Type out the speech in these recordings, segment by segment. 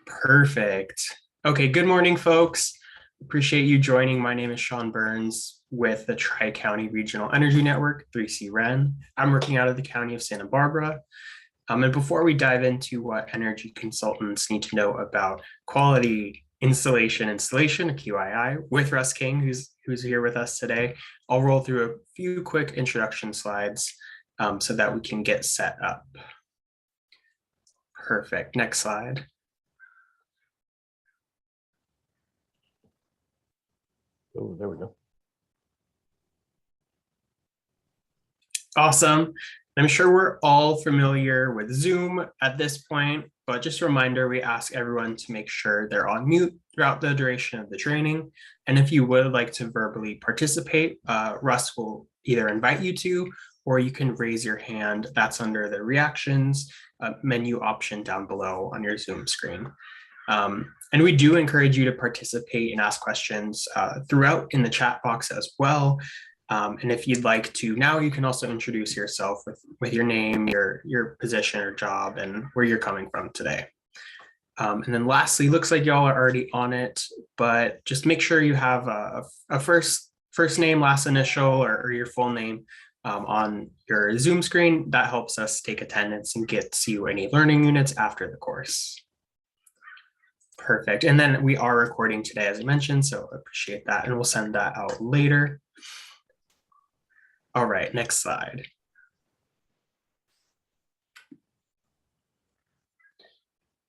Perfect. Okay, good morning, folks. Appreciate you joining. My name is Sean Burns with the Tri-County Regional Energy Network, 3C-REN. I'm working out of the County of Santa Barbara. And before we dive into what energy consultants need to know about quality installation, or QII, with Russ King, who's here with us today, I'll roll through a few quick introduction slides so that we can get set up. Perfect. Next slide. Oh, there we go. Awesome. I'm sure we're all familiar with Zoom at this point, but just a reminder, we ask everyone to make sure they're on mute throughout the duration of the training. And if you would like to verbally participate, Russ will either invite you to, or you can raise your hand. That's under the reactions menu option down below on your Zoom screen. And we do encourage you to participate and ask questions throughout in the chat box as well. And if you'd like to, now you can also introduce yourself with your name, your position or job, and where you're coming from today. And then lastly, looks like y'all are already on it, but just make sure you have a first name, last initial, or your full name on your Zoom screen. That helps us take attendance and get you any learning units after the course. Perfect. And then we are recording today, as I mentioned, so appreciate that. And we'll send that out later. All right, next slide.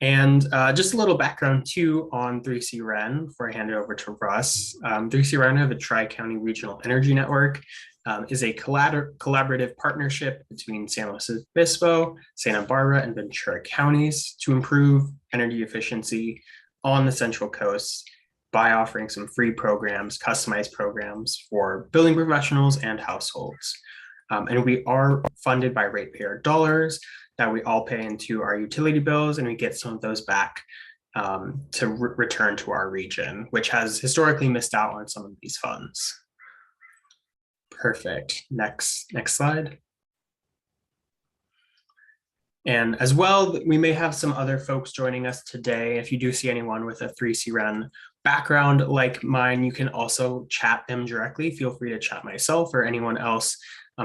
And just a little background too on 3C-REN before I hand it over to Russ. 3C-REN of the Tri-County Regional Energy Network is a collaborative partnership between San Luis Obispo, Santa Barbara, and Ventura counties to improve energy efficiency on the Central Coast by offering some free programs, customized programs for building professionals and households. And we are funded by ratepayer dollars that we all pay into our utility bills, and we get some of those back to return to our region, which has historically missed out on some of these funds. Perfect. Next slide. And as well, we may have some other folks joining us today. If you do see anyone with a 3C-REN background like mine, you can also chat them directly. Feel free to chat myself or anyone else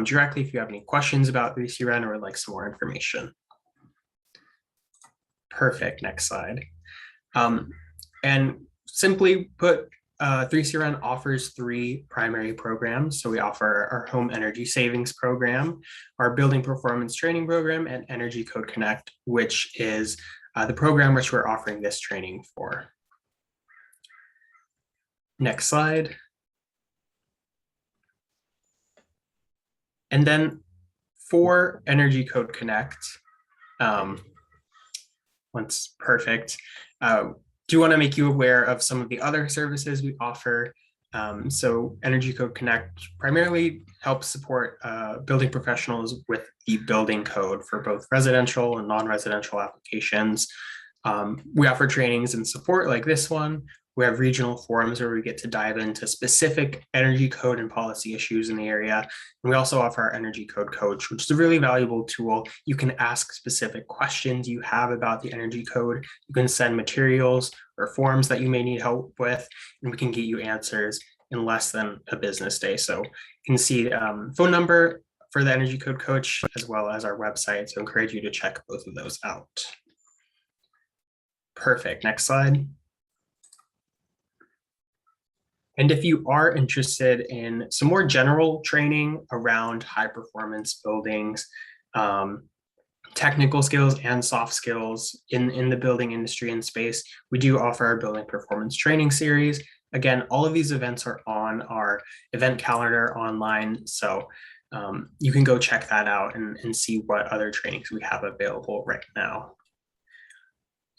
directly if you have any questions about 3C-REN or would like some more information. Perfect. Next slide. And simply put, 3C-REN offers three primary programs. So we offer our home energy savings program, our building performance training program, and Energy Code Connect, which is the program which we're offering this training for. Next slide. And then for Energy Code Connect, once perfect, do want to make you aware of some of the other services we offer. So Energy Code Connect primarily helps support building professionals with the building code for both residential and non-residential applications. We offer trainings and support like this one. We have regional forums where we get to dive into specific energy code and policy issues in the area. And we also offer our Energy Code Coach, which is a really valuable tool. You can ask specific questions you have about the energy code. You can send materials or forms that you may need help with, and we can get you answers in less than a business day. So you can see phone number for the Energy Code Coach, as well as our website. So I encourage you to check both of those out. Perfect. Next slide. And if you are interested in some more general training around high performance buildings, technical skills and soft skills in the building industry and space, we do offer our building performance training series. Again, all of these events are on our event calendar online. So you can go check that out and see what other trainings we have available right now.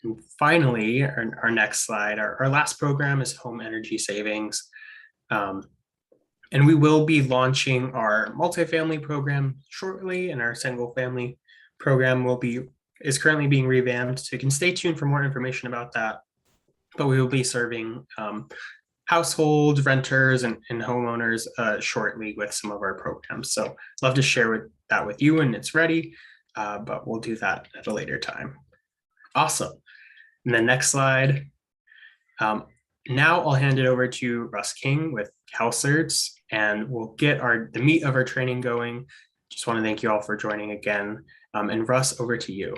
And finally, our next slide, our last program is home energy savings. And we will be launching our multifamily program shortly, and our single family program is currently being revamped. So you can stay tuned for more information about that. But we will be serving households, renters, and homeowners shortly with some of our programs. So I'd love to share that with you when it's ready, but we'll do that at a later time. Awesome. And then next slide. Um, Now I'll hand it over to Russ King with CalCerts, and we'll get the meat of our training going. Just want to thank you all for joining again. And Russ, over to you.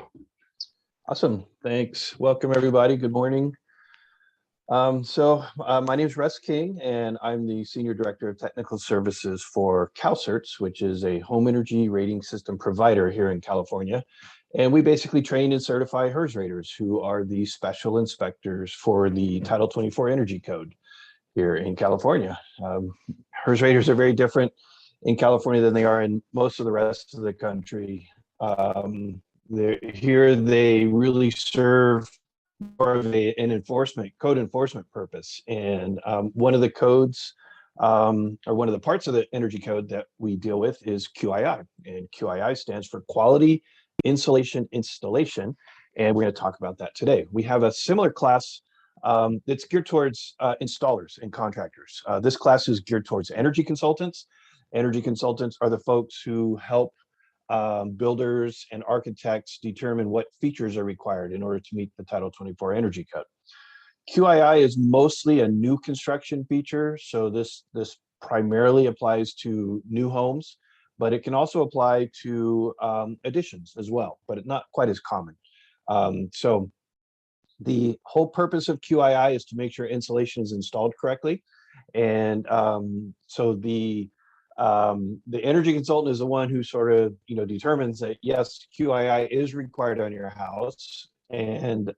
Awesome. Thanks. Welcome, everybody. Good morning. My name is Russ King, and I'm the Senior Director of Technical Services for CalCerts, which is a home energy rating system provider here in California. And we basically train and certify HERS raters, who are the special inspectors for the Title 24 Energy Code here in California. HERS raters are very different in California than they are in most of the rest of the country. Here they really serve more of an code enforcement purpose. And one of the codes, or one of the parts of the energy code that we deal with is QII. And QII stands for Quality Insulation Installation. And we're going to talk about that today. We have a similar class that's geared towards installers and contractors. This class is geared towards energy consultants. Energy consultants are the folks who help builders and architects determine what features are required in order to meet the Title 24 Energy Code. QII is mostly a new construction feature, so this primarily applies to new homes, but it can also apply to additions as well, but it's not quite as common. So the whole purpose of QII is to make sure insulation is installed correctly, and so the energy consultant is the one who sort of determines that yes, QII is required on your house, and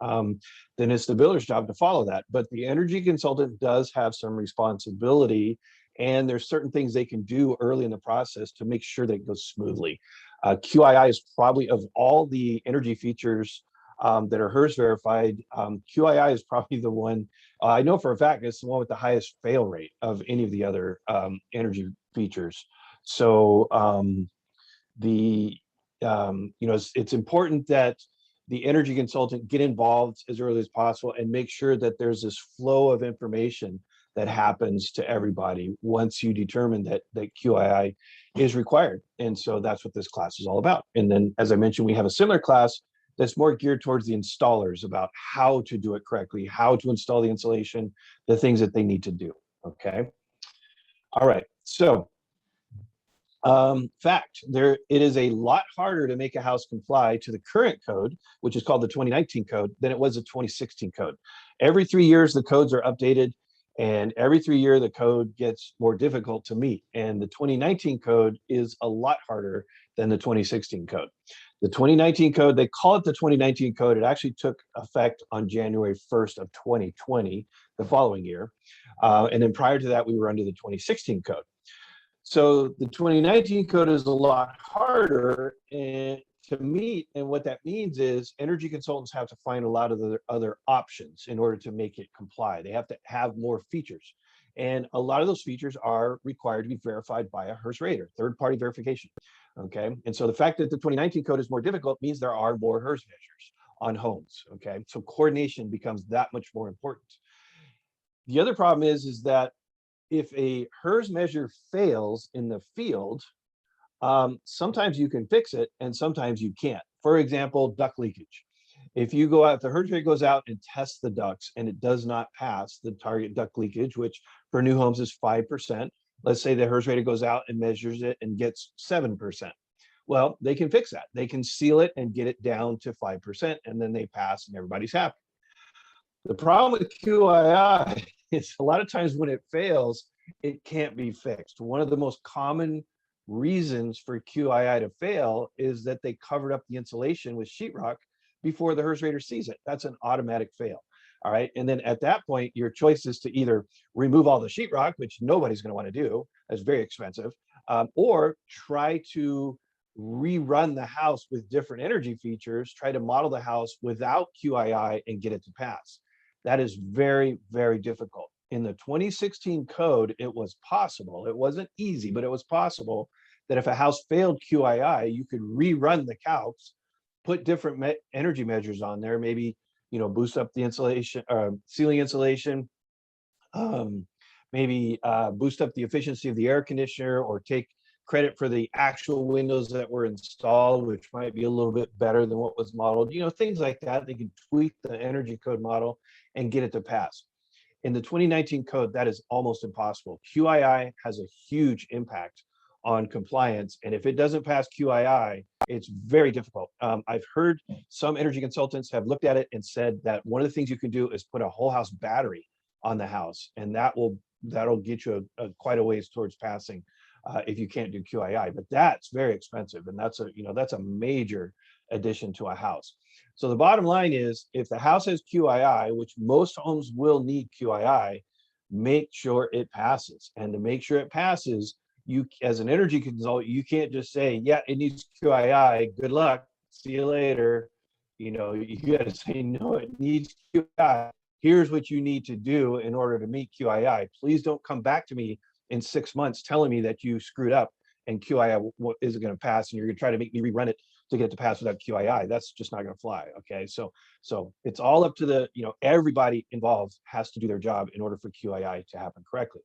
then it's the builder's job to follow that. But the energy consultant does have some responsibility, and there's certain things they can do early in the process to make sure that it goes smoothly. QII is probably, of all the energy features that are HERS verified, QII is probably the one, I know for a fact, it's the one with the highest fail rate of any of the other energy features. So it's important that the energy consultant get involved as early as possible and make sure that there's this flow of information that happens to everybody once you determine that QII is required. And so that's what this class is all about. And then, as I mentioned, we have a similar class that's more geared towards the installers about how to do it correctly, how to install the insulation, the things that they need to do. Okay. All right. So it is a lot harder to make a house comply to the current code, which is called the 2019 code, than it was the 2016 code. Every 3 years, the codes are updated, and every 3 years, the code gets more difficult to meet. And the 2019 code is a lot harder than the 2016 code. The 2019 code, they call it the 2019 code. It actually took effect on January 1st of 2020, the following year. And then prior to that, we were under the 2016 code. So the 2019 code is a lot harder to meet. And what that means is energy consultants have to find a lot of the other options in order to make it comply. They have to have more features. And a lot of those features are required to be verified by a HERS rater, third-party verification. Okay. And so the fact that the 2019 code is more difficult means there are more HERS measures on homes. Okay. So coordination becomes that much more important. The other problem is that if a HERS measure fails in the field, sometimes you can fix it and sometimes you can't. For example, duct leakage. If you go out, the HERS rater goes out and tests the ducts and it does not pass the target duct leakage, which for new homes is 5%. Let's say the HERS rater goes out and measures it and gets 7%. Well, they can fix that. They can seal it and get it down to 5%, and then they pass and everybody's happy. The problem with QII is a lot of times when it fails, it can't be fixed. One of the most common reasons for QII to fail is that they covered up the insulation with sheetrock before the HERS rater sees it. That's an automatic fail. All right. And then at that point, your choice is to either remove all the sheetrock, which nobody's going to want to do, that's very expensive, or try to rerun the house with different energy features, try to model the house without QII and get it to pass. That is very, very difficult. In the 2016 code, it was possible. It wasn't easy, but it was possible that if a house failed QII, you could rerun the calcs, put different energy measures on there, maybe boost up the insulation, ceiling insulation, maybe boost up the efficiency of the air conditioner, or take credit for the actual windows that were installed, which might be a little bit better than what was modeled, things like that. They can tweak the energy code model and get it to pass. In the 2019 code, that is almost impossible. QII has a huge impact on compliance. And if it doesn't pass QII, it's very difficult. I've heard some energy consultants have looked at it and said that one of the things you can do is put a whole house battery on the house, and that'll get you quite a ways towards passing if you can't do QII. But that's very expensive, and that's a major addition to a house. So the bottom line is, if the house has QII, which most homes will need QII, make sure it passes. And to make sure it passes, you, as an energy consultant, you can't just say, yeah, it needs QII, good luck, see you later. You got to say, no, it needs QII. Here's what you need to do in order to meet QII. Please don't come back to me in 6 months telling me that you screwed up and QII isn't going to pass, and you're going to try to make me rerun it to get it to pass without QII. That's just not going to fly. Okay, so it's all up to everybody involved has to do their job in order for QII to happen correctly.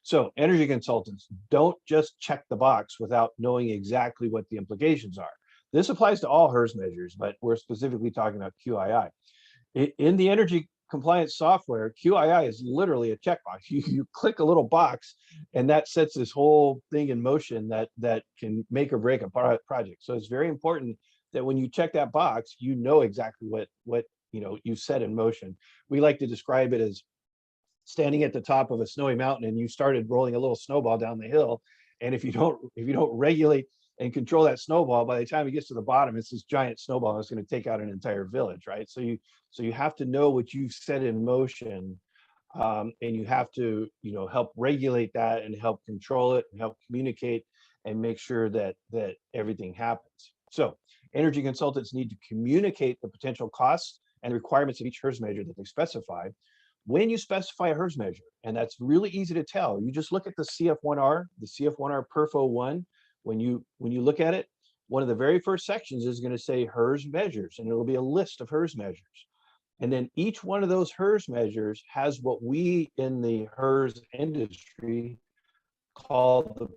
So energy consultants, don't just check the box without knowing exactly what the implications are. This applies to all HERS measures, but we're specifically talking about QII. In the energy compliance software, QII is literally a checkbox. You click a little box, and that sets this whole thing in motion that can make or break a project. So it's very important that when you check that box, you know exactly what you set in motion. We like to describe it as standing at the top of a snowy mountain, and you started rolling a little snowball down the hill. And if you don't regulate and control that snowball, by the time it gets to the bottom, it's this giant snowball that's going to take out an entire village, right? So you have to know what you've set in motion, and you have to help regulate that and help control it and help communicate and make sure that everything happens. So energy consultants need to communicate the potential costs and requirements of each HERS measure that they specify. When you specify a HERS measure, and that's really easy to tell, you just look at the CF1R, the CF1R Perfo 1. When you look at it, one of the very first sections is going to say HERS measures, and it'll be a list of HERS measures. And then each one of those HERS measures has what we in the HERS industry call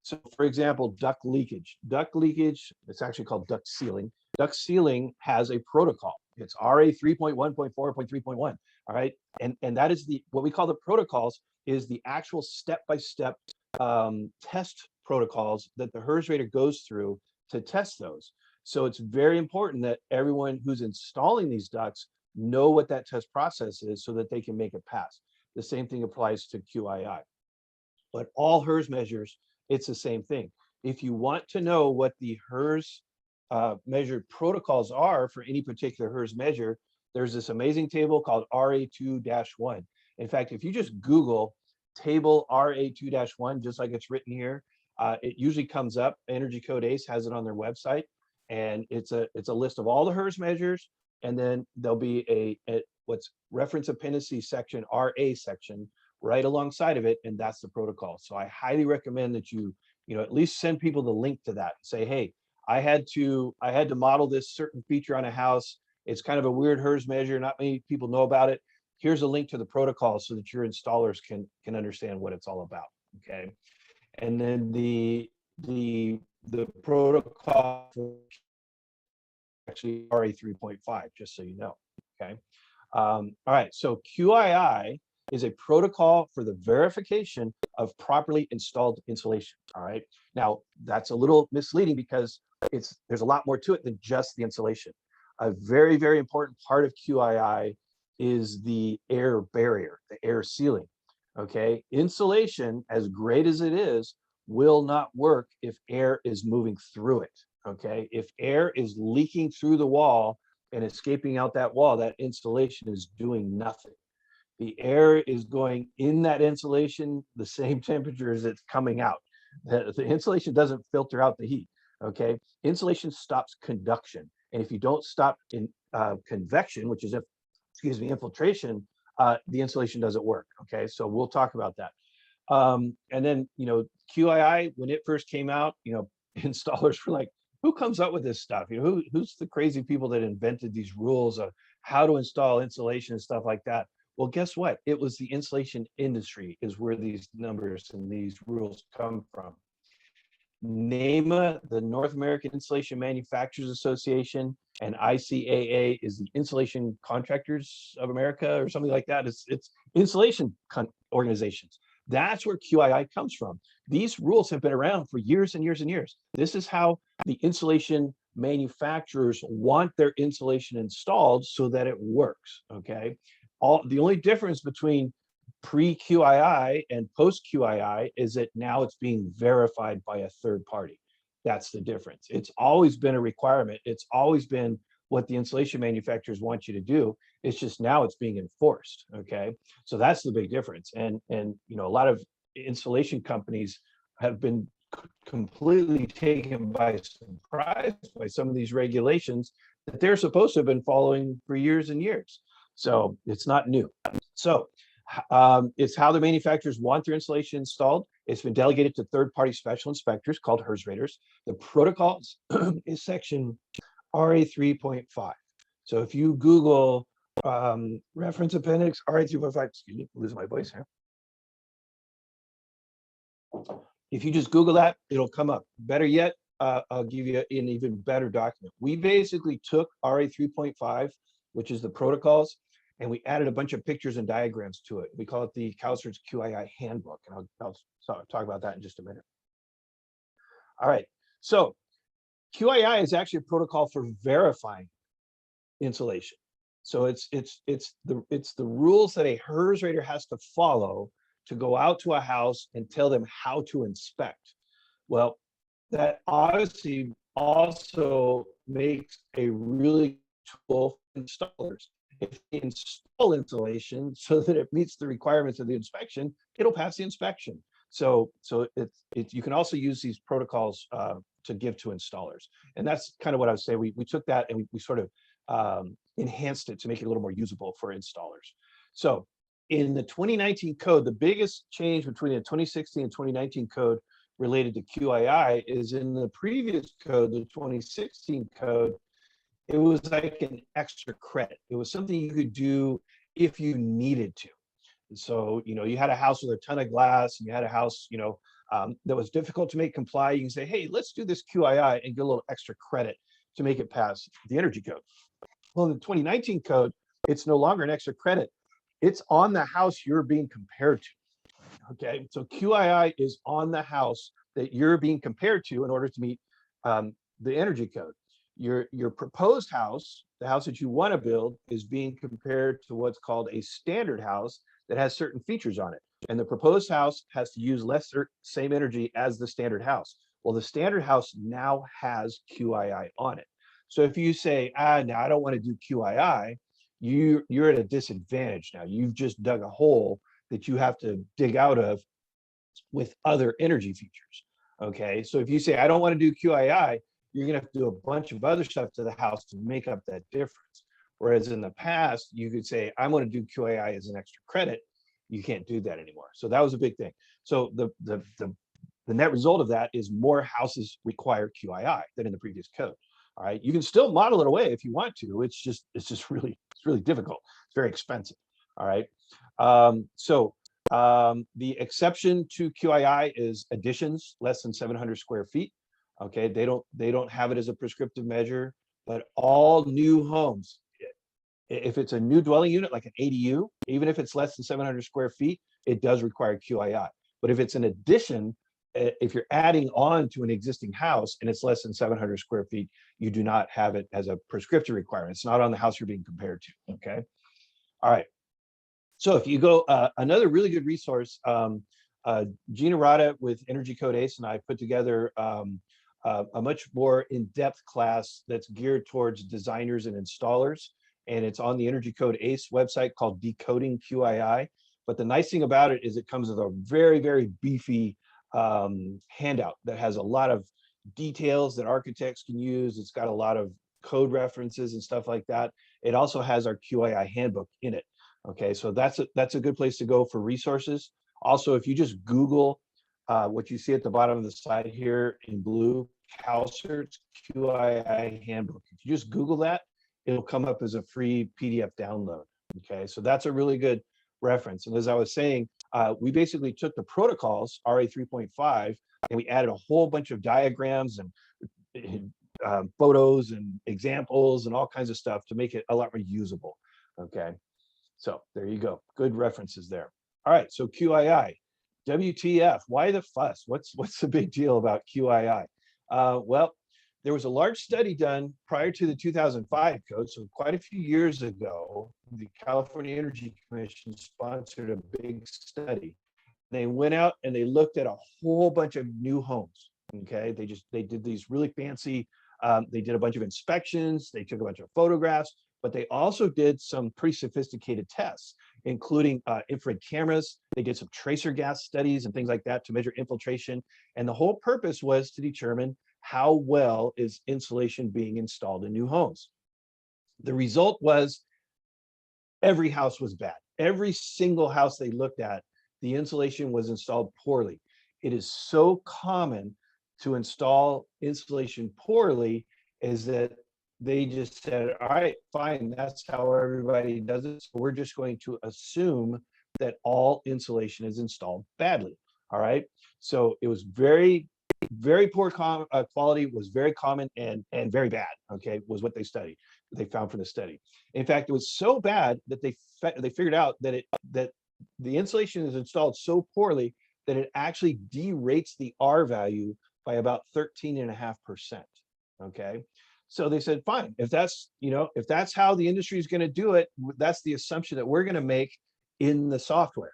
so for example, duct leakage. Duct leakage, it's actually called duct sealing. Duct sealing has a protocol. It's RA 3.1.4.3.1. All right. And that is what we call the protocols, is the actual step-by-step test protocols that the HERS rater goes through to test those. So it's very important that everyone who's installing these ducts know what that test process is so that they can make it pass. The same thing applies to QII. But all HERS measures, it's the same thing. If you want to know what the HERS measured protocols are for any particular HERS measure, there's this amazing table called RA2-1. In fact, if you just Google table RA2-1, just like it's written here, it usually comes up. Energy Code ACE has it on their website, and it's a list of all the HERS measures, and then there'll be a what's reference appendices section, RA section, right alongside of it, and that's the protocol. So I highly recommend that you at least send people the link to that. Say, hey, I had to model this certain feature on a house. It's kind of a weird HERS measure. Not many people know about it. Here's a link to the protocol so that your installers can understand what it's all about. Okay, and then the protocol actually RA 3.5, just so you know. Okay, all right. So QII is a protocol for the verification of properly installed insulation. All right. Now that's a little misleading because there's a lot more to it than just the insulation. A very, very important part of QII is the air barrier, the air sealing. Okay. Insulation, as great as it is, will not work if air is moving through it. Okay. If air is leaking through the wall and escaping out that wall, that insulation is doing nothing. The air is going in that insulation the same temperature as it's coming out. The insulation doesn't filter out the heat. Okay, insulation stops conduction, and if you don't stop in convection, which is infiltration, the insulation doesn't work. Okay, so we'll talk about that. And then QII, when it first came out, installers were like, who comes up with this stuff? Who's the crazy people that invented these rules of how to install insulation and stuff like that? Well, guess what? It was the insulation industry is where these numbers and these rules come from. NAMA, the North American Insulation Manufacturers Association, and ICAA is the Insulation Contractors of America or something like that. It's insulation organizations. That's where QII comes from. These rules have been around for years and years and years. This is how the insulation manufacturers want their insulation installed so that it works, okay? The only difference between pre-QII and post-QII is that now it's being verified by a third party. That's the difference. It's always been a requirement. It's always been what the insulation manufacturers want you to do. It's just now it's being enforced, okay? So that's the big difference. And you know, a lot of insulation companies have been completely taken by surprise by some of these regulations that they're supposed to have been following for years and years. So it's not new. So it's how the manufacturers want their insulation installed. It's been delegated to third-party special inspectors called HERS raters. The protocols is section RA 3.5. So if you Google reference appendix RA 3.5, excuse me, losing my voice here. If you just Google that, it'll come up. Better yet, I'll give you an even better document. We basically took RA 3.5, which is the protocols, and we added a bunch of pictures and diagrams to it. We call it the CalCert's QII handbook, and I'll talk about that in just a minute. All right, so QII is actually a protocol for verifying insulation. So it's the rules that a HERS rater has to follow to go out to a house and tell them how to inspect. Well, that obviously also makes a really tool for installers. If they install insulation so that it meets the requirements of the inspection, it'll pass the inspection. So you can also use these protocols to give to installers. And that's kind of what I was saying. We took that and we sort of enhanced it to make it a little more usable for installers. So in the 2019 code, the biggest change between the 2016 and 2019 code related to QII is in the previous code, the 2016 code, it was like an extra credit. It was something you could do if you needed to. And so, you know, you had a house with a ton of glass and you had a house, you know, that was difficult to make comply. You can say, hey, let's do this QII and get a little extra credit to make it pass the energy code. Well, in the 2019 code, it's no longer an extra credit. It's on the house you're being compared to. Okay, so QII is on the house that you're being compared to in order to meet the energy code. Your proposed house, the house that you want to build, is being compared to what's called a standard house that has certain features on it. And the proposed house has to use same energy as the standard house. Well, the standard house now has QII on it. So if you say, now I don't want to do QII, you're at a disadvantage now. You've just dug a hole that you have to dig out of with other energy features. Okay, so if you say, I don't want to do QII, you're gonna have to do a bunch of other stuff to the house to make up that difference. Whereas in the past, you could say, I'm gonna do QII as an extra credit. You can't do that anymore. So that was a big thing. So the net result of that is more houses require QII than in the previous code. All right, you can still model it away if you want to. It's just really difficult. It's very expensive. All right. The exception to QII is additions less than 700 square feet. Okay, they don't have it as a prescriptive measure, but all new homes, if it's a new dwelling unit like an ADU, even if it's less than 700 square feet, it does require QII. But if it's an addition, if you're adding on to an existing house and it's less than 700 square feet, you do not have it as a prescriptive requirement. It's not on the house you're being compared to. Okay. All right. So if you go, another really good resource, Gina Rada with Energy Code ACE and I put together a much more in-depth class that's geared towards designers and installers. And it's on the Energy Code ACE website called Decoding QII. But the nice thing about it is it comes with a very, very beefy handout that has a lot of details that architects can use. It's got a lot of code references and stuff like that. It also has our QII handbook in it. Okay, so that's a good place to go for resources. Also, if you just Google what you see at the bottom of the slide here in blue, CalCert's QII handbook. If you just Google that, it'll come up as a free PDF download. Okay, so that's a really good reference. And as I was saying, we basically took the protocols, RA 3.5, and we added a whole bunch of diagrams and photos and examples and all kinds of stuff to make it a lot more usable. Okay, so there you go. Good references there. All right, so QII, WTF? Why the fuss? What's the big deal about QII? Well, there was a large study done prior to the 2005 code, so quite a few years ago. The California Energy Commission sponsored a big study. They went out and they looked at a whole bunch of new homes. Okay, they did these really fancy. They did a bunch of inspections. They took a bunch of photographs, but they also did some pretty sophisticated tests, including infrared cameras. They did some tracer gas studies and things like that to measure infiltration. And the whole purpose was to determine how well is insulation being installed in new homes. The result was every house was bad. Every single house they looked at, the insulation was installed poorly. It is so common to install insulation poorly is that they just said, all right, fine, that's how everybody does it. So we're just going to assume that all insulation is installed badly. All right. So it was very poor quality, was very common and very bad. Okay, was what they studied. They found from the study. In fact, it was so bad that they figured out that the insulation is installed so poorly that it actually derates the R value by about 13.5%. Okay, so they said, fine, if that's how the industry is going to do it, that's the assumption that we're going to make in the software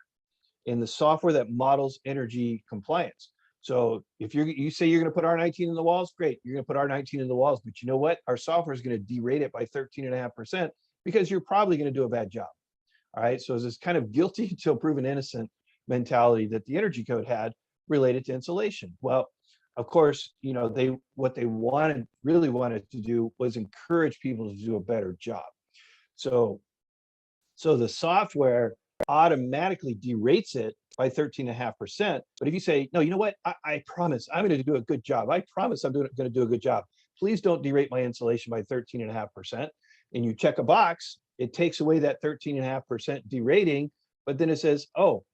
that models energy compliance. So if you say you're going to put R19 in the walls, great, you're going to put R19 in the walls, but you know what? Our software is going to derate it by 13.5% because you're probably going to do a bad job. All right, so it's this kind of guilty until proven innocent mentality that the energy code had related to insulation. Well, of course, what they really wanted to do was encourage people to do a better job. So the software automatically derates it by 13.5%. But if you say, no, you know what? I promise I'm going to do a good job. I promise I'm going to do a good job. Please don't derate my insulation by 13.5%. And you check a box, it takes away that 13.5% derating, but then it says, oh,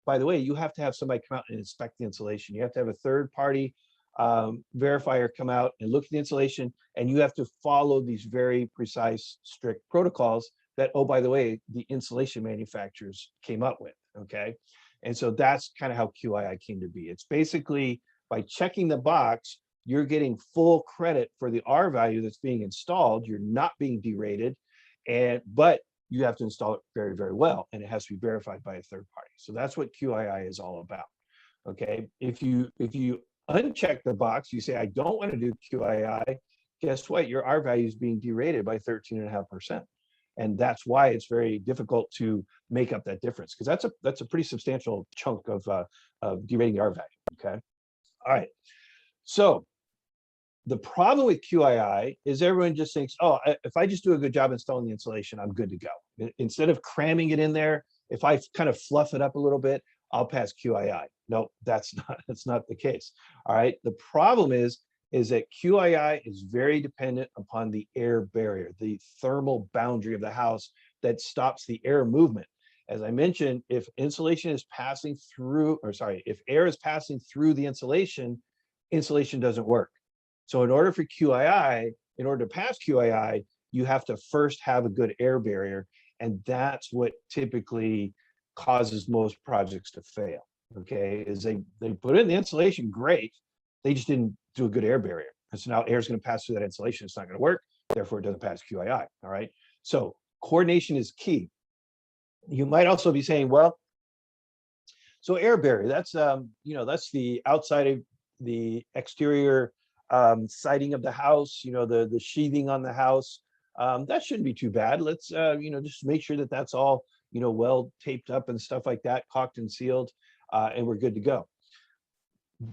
by the way, you have to have somebody come out and inspect the insulation. You have to have a third party verifier come out and look at the insulation, and you have to follow these very precise, strict protocols that, oh, by the way, the insulation manufacturers came up with. Okay, and so that's kind of how QII came to be. It's basically by checking the box, you're getting full credit for the R value that's being installed. You're not being derated, but you have to install it very, very well, and it has to be verified by a third party. So that's what QII is all about. Okay, if you uncheck the box, you say, I don't want to do QII, guess what? Your R value is being derated by 13.5%. And that's why it's very difficult to make up that difference, because that's a pretty substantial chunk of derating the R value. Okay, all right. So the problem with QII is everyone just thinks, oh, if I just do a good job installing the insulation, I'm good to go. Instead of cramming it in there, if I kind of fluff it up a little bit, I'll pass QII. No, that's not the case. All right. The problem is that QII is very dependent upon the air barrier, the thermal boundary of the house that stops the air movement. As I mentioned, if insulation is passing through, if air is passing through the insulation doesn't work. So in order to pass QII, you have to first have a good air barrier. And that's what typically causes most projects to fail. Okay, is they put in the insulation, great. They just didn't do a good air barrier. And so now air is going to pass through that insulation. It's not going to work. Therefore, it doesn't pass QII. All right. So coordination is key. You might also be saying, well, so air barrier, that's that's the outside of the exterior siding of the house, the sheathing on the house. That shouldn't be too bad. Let's just make sure that that's all well taped up and stuff like that, caulked and sealed, and we're good to go.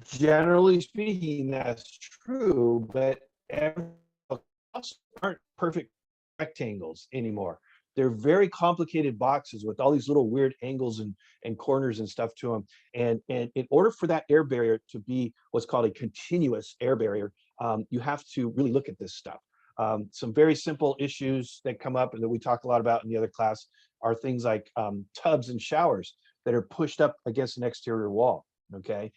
Generally speaking, that's true, but houses aren't perfect rectangles anymore. They're very complicated boxes with all these little weird angles and corners and stuff to them. And in order for that air barrier to be what's called a continuous air barrier, you have to really look at this stuff. Some very simple issues that come up and that we talk a lot about in the other class are things like tubs and showers that are pushed up against an exterior wall. Okay,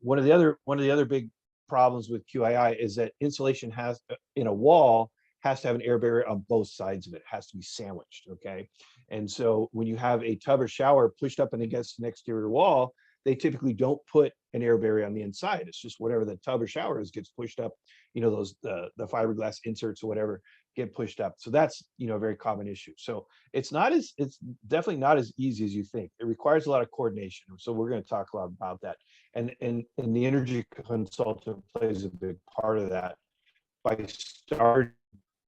one of the other big problems with QII is that insulation has in a wall has to have an air barrier on both sides of it. It has to be sandwiched. Okay, and so when you have a tub or shower pushed up and against an exterior wall, they typically don't put an air barrier on the inside. It's just whatever the tub or shower is gets pushed up. You know, those the fiberglass inserts or whatever get pushed up. So that's, you know, a very common issue. So it's definitely not as easy as you think. It requires a lot of coordination. So we're going to talk a lot about that. And the energy consultant plays a big part of that by starting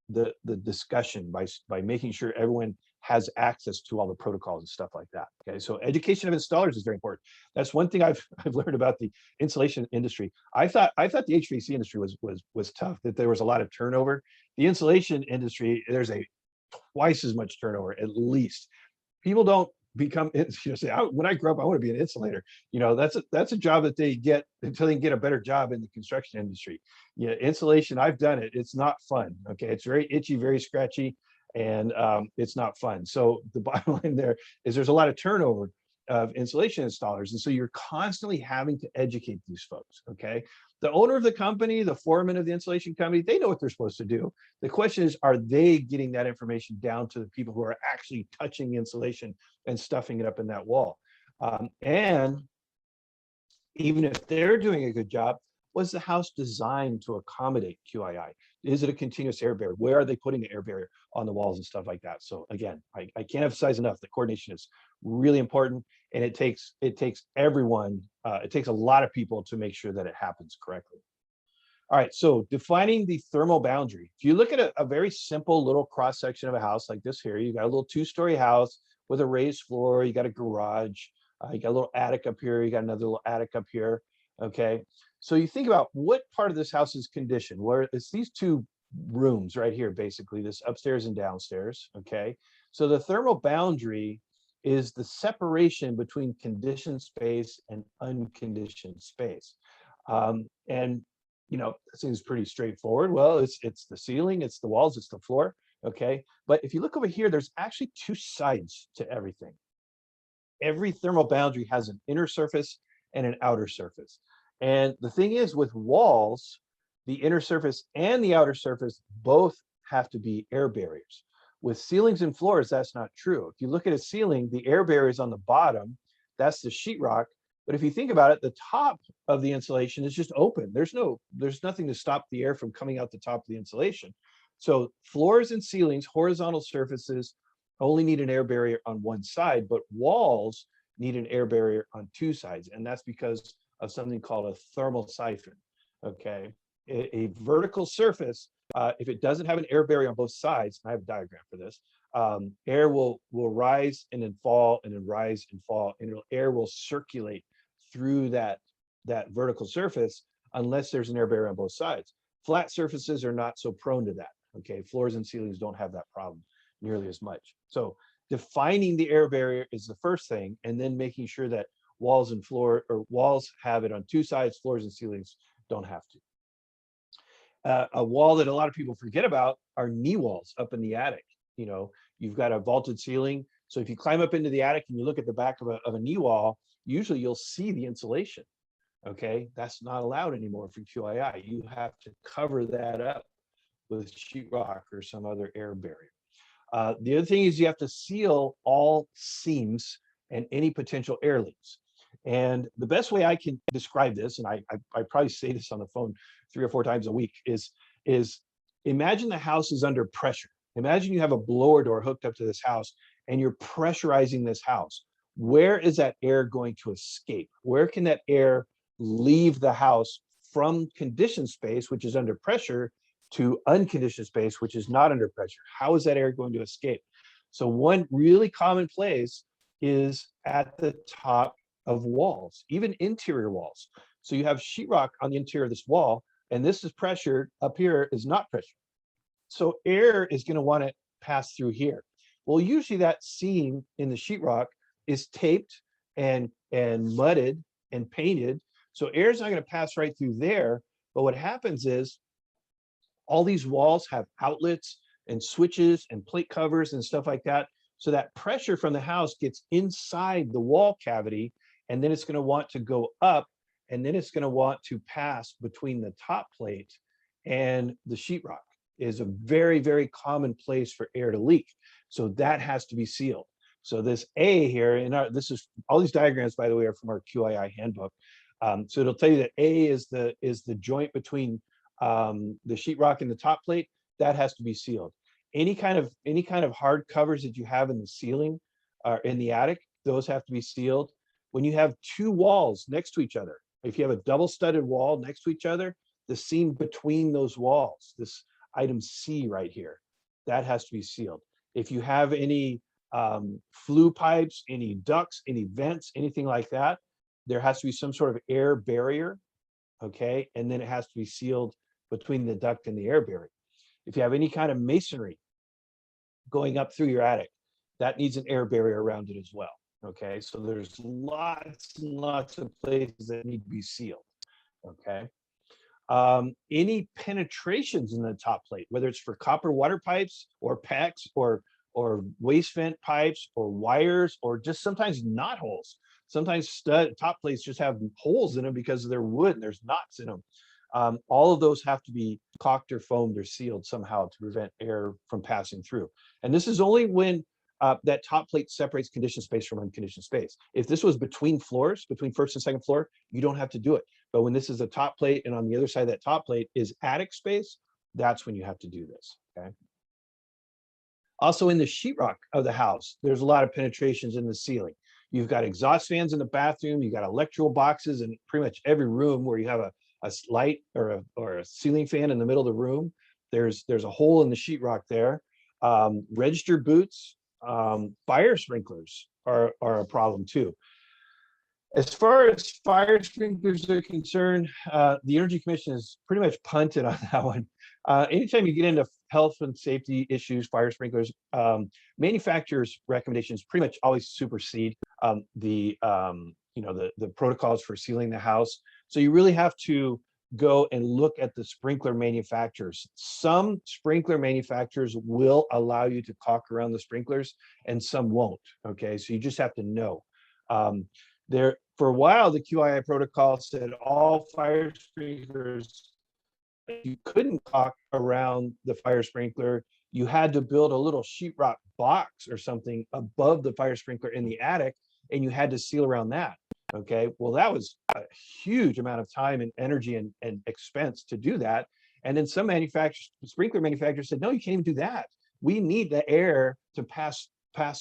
the discussion by making sure everyone has access to all the protocols and stuff like that. Okay, so education of installers is very important. That's one thing I've learned about the insulation industry. I thought the HVAC industry was tough, that there was a lot of turnover. The insulation industry, there's a twice as much turnover at least. People don't become, you know, say, when I grow up, I want to be an insulator. You know, that's a job that they get until they can get a better job in the construction industry. Yeah, insulation, I've done it. It's not fun. Okay, it's very itchy, very scratchy, and it's not fun. So the bottom line there is there's a lot of turnover of insulation installers, and so you're constantly having to educate these folks. Okay, the owner of the company, the foreman of the insulation company, they know what they're supposed to do. The question is, are they getting that information down to the people who are actually touching the insulation and stuffing it up in that wall? And even if they're doing a good job, was the house designed to accommodate QII? Is it a continuous air barrier? Where are they putting the air barrier on the walls and stuff like that? So again, I can't emphasize enough that coordination is really important, and it takes everyone, it takes a lot of people to make sure that it happens correctly. All right, so defining the thermal boundary. If you look at a very simple little cross section of a house like this here, you got a little 2-story house with a raised floor, you got a garage, you got a little attic up here, you got another little attic up here. Okay, so you think about what part of this house is conditioned, where it's these two rooms right here, basically this upstairs and downstairs. Okay, so the thermal boundary is the separation between conditioned space and unconditioned space. And you know, it seems pretty straightforward. Well, it's the ceiling, it's the walls, it's the floor. Okay, but if you look over here, there's actually two sides to everything. Every thermal boundary has an inner surface and an outer surface. And the thing is, with walls, the inner surface and the outer surface both have to be air barriers. With ceilings and floors, that's not true. If you look at a ceiling, the air barrier is on the bottom, that's the sheetrock. But if you think about it, the top of the insulation is just open. There's nothing to stop the air from coming out the top of the insulation. So floors and ceilings, horizontal surfaces, only need an air barrier on one side, but walls need an air barrier on two sides. And that's because of something called a thermal siphon. Okay, a vertical surface, if it doesn't have an air barrier on both sides, and I have a diagram for this, air will rise and then fall and then rise and fall, and air will circulate through that vertical surface unless there's an air barrier on both sides. Flat surfaces are not so prone to that. Okay, floors and ceilings don't have that problem nearly as much. So defining the air barrier is the first thing, and then making sure that walls and walls have it on two sides, floors and ceilings don't have to. A wall that a lot of people forget about are knee walls up in the attic. You know, you've got a vaulted ceiling, so if you climb up into the attic and you look at the back of a knee wall, usually you'll see the insulation. Okay, that's not allowed anymore for QII. You have to cover that up with sheetrock or some other air barrier. The other thing is you have to seal all seams and any potential air leaks. And the best way I can describe this, and I probably say this on the phone 3 or 4 times a week, is imagine the house is under pressure. Imagine you have a blower door hooked up to this house and you're pressurizing this house. Where is that air going to escape? Where can that air leave the house from conditioned space, which is under pressure, to unconditioned space, which is not under pressure? How is that air going to escape? So one really common place is at the top of walls, even interior walls. So you have sheetrock on the interior of this wall, and this is pressured. Up here is not pressured. So air is going to want to pass through here. Well, usually that seam in the sheetrock is taped and mudded and painted. So air is not going to pass right through there. But what happens is all these walls have outlets and switches and plate covers and stuff like that. So that pressure from the house gets inside the wall cavity, and then it's going to want to go up, and then it's going to want to pass between the top plate and the sheetrock. Is a very, very common place for air to leak. So that has to be sealed. So this A here, this is all these diagrams, by the way, are from our QII handbook. So it'll tell you that A is the joint between the sheetrock and the top plate. That has to be sealed. Any kind of hard covers that you have in the ceiling or in the attic, those have to be sealed. When you have two walls next to each other, if you have a double studded wall next to each other, the seam between those walls, this item C right here, that has to be sealed. If you have any flue pipes, any ducts, any vents, anything like that, there has to be some sort of air barrier, okay? And then it has to be sealed between the duct and the air barrier. If you have any kind of masonry going up through your attic, that needs an air barrier around it as well, okay? So there's lots and lots of places that need to be sealed, okay? Any penetrations in the top plate, whether it's for copper water pipes or PEX or waste vent pipes or wires, or just sometimes knot holes. Sometimes top plates just have holes in them because they're wood and there's knots in them. All of those have to be caulked or foamed or sealed somehow to prevent air from passing through. And this is only when that top plate separates conditioned space from unconditioned space. If this was between floors, between first and second floor, you don't have to do it. But when this is a top plate and on the other side of that top plate is attic space, that's when you have to do this, okay? Also in the sheetrock of the house, there's a lot of penetrations in the ceiling. You've got exhaust fans in the bathroom, you've got electrical boxes in pretty much every room where you have a light or a ceiling fan in the middle of the room. There's a hole in the sheetrock there. Registered boots, fire sprinklers are a problem too. As far as fire sprinklers are concerned, the Energy Commission has pretty much punted on that one. Anytime you get into health and safety issues, fire sprinklers, manufacturers' recommendations pretty much always supersede the protocols for sealing the house. So you really have to go and look at the sprinkler manufacturers. Some sprinkler manufacturers will allow you to caulk around the sprinklers, and some won't. Okay, so you just have to know. There, for a while, the QII protocol said all fire sprinklers, you couldn't caulk around the fire sprinkler. You had to build a little sheetrock box or something above the fire sprinkler in the attic, and you had to seal around that. Okay, well, that was a huge amount of time and energy and expense to do that. And then some sprinkler manufacturers said, no, you can't even do that. We need the air to pass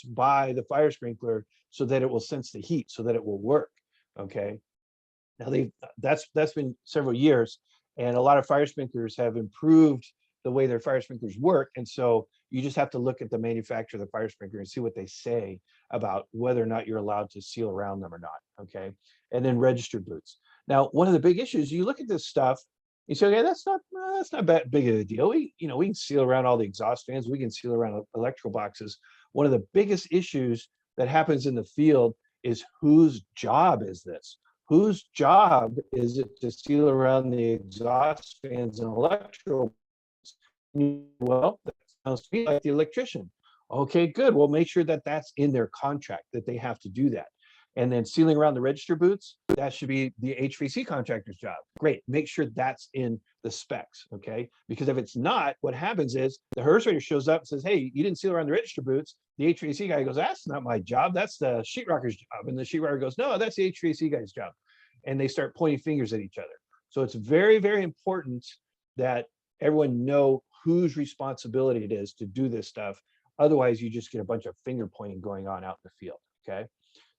by the fire sprinkler so that it will sense the heat, so that it will work. Okay, now that's been several years, and a lot of fire sprinklers have improved the way their fire sprinklers work. And so you just have to look at the manufacturer of the fire sprinkler and see what they say about whether or not you're allowed to seal around them or not. Okay, and then registered boots. Now, one of the big issues, you look at this stuff, you say, okay, that's not that big of a deal. We can seal around all the exhaust fans, we can seal around electrical boxes. One of the biggest issues that happens in the field is whose job is this? Whose job is it to seal around the exhaust fans and electrical? Well, that sounds to me like the electrician. Okay, good. Well, make sure that that's in their contract, that they have to do that. And then sealing around the register boots, that should be the HVAC contractor's job. Great. Make sure that's in the specs, okay? Because if it's not, what happens is the HERS rater shows up and says, hey, you didn't seal around the register boots. The HVAC guy goes, that's not my job. That's the sheetrocker's job. And the sheetrocker goes, no, that's the HVAC guy's job. And they start pointing fingers at each other. So it's very, very important that everyone know whose responsibility it is to do this stuff. Otherwise, you just get a bunch of finger pointing going on out in the field, okay?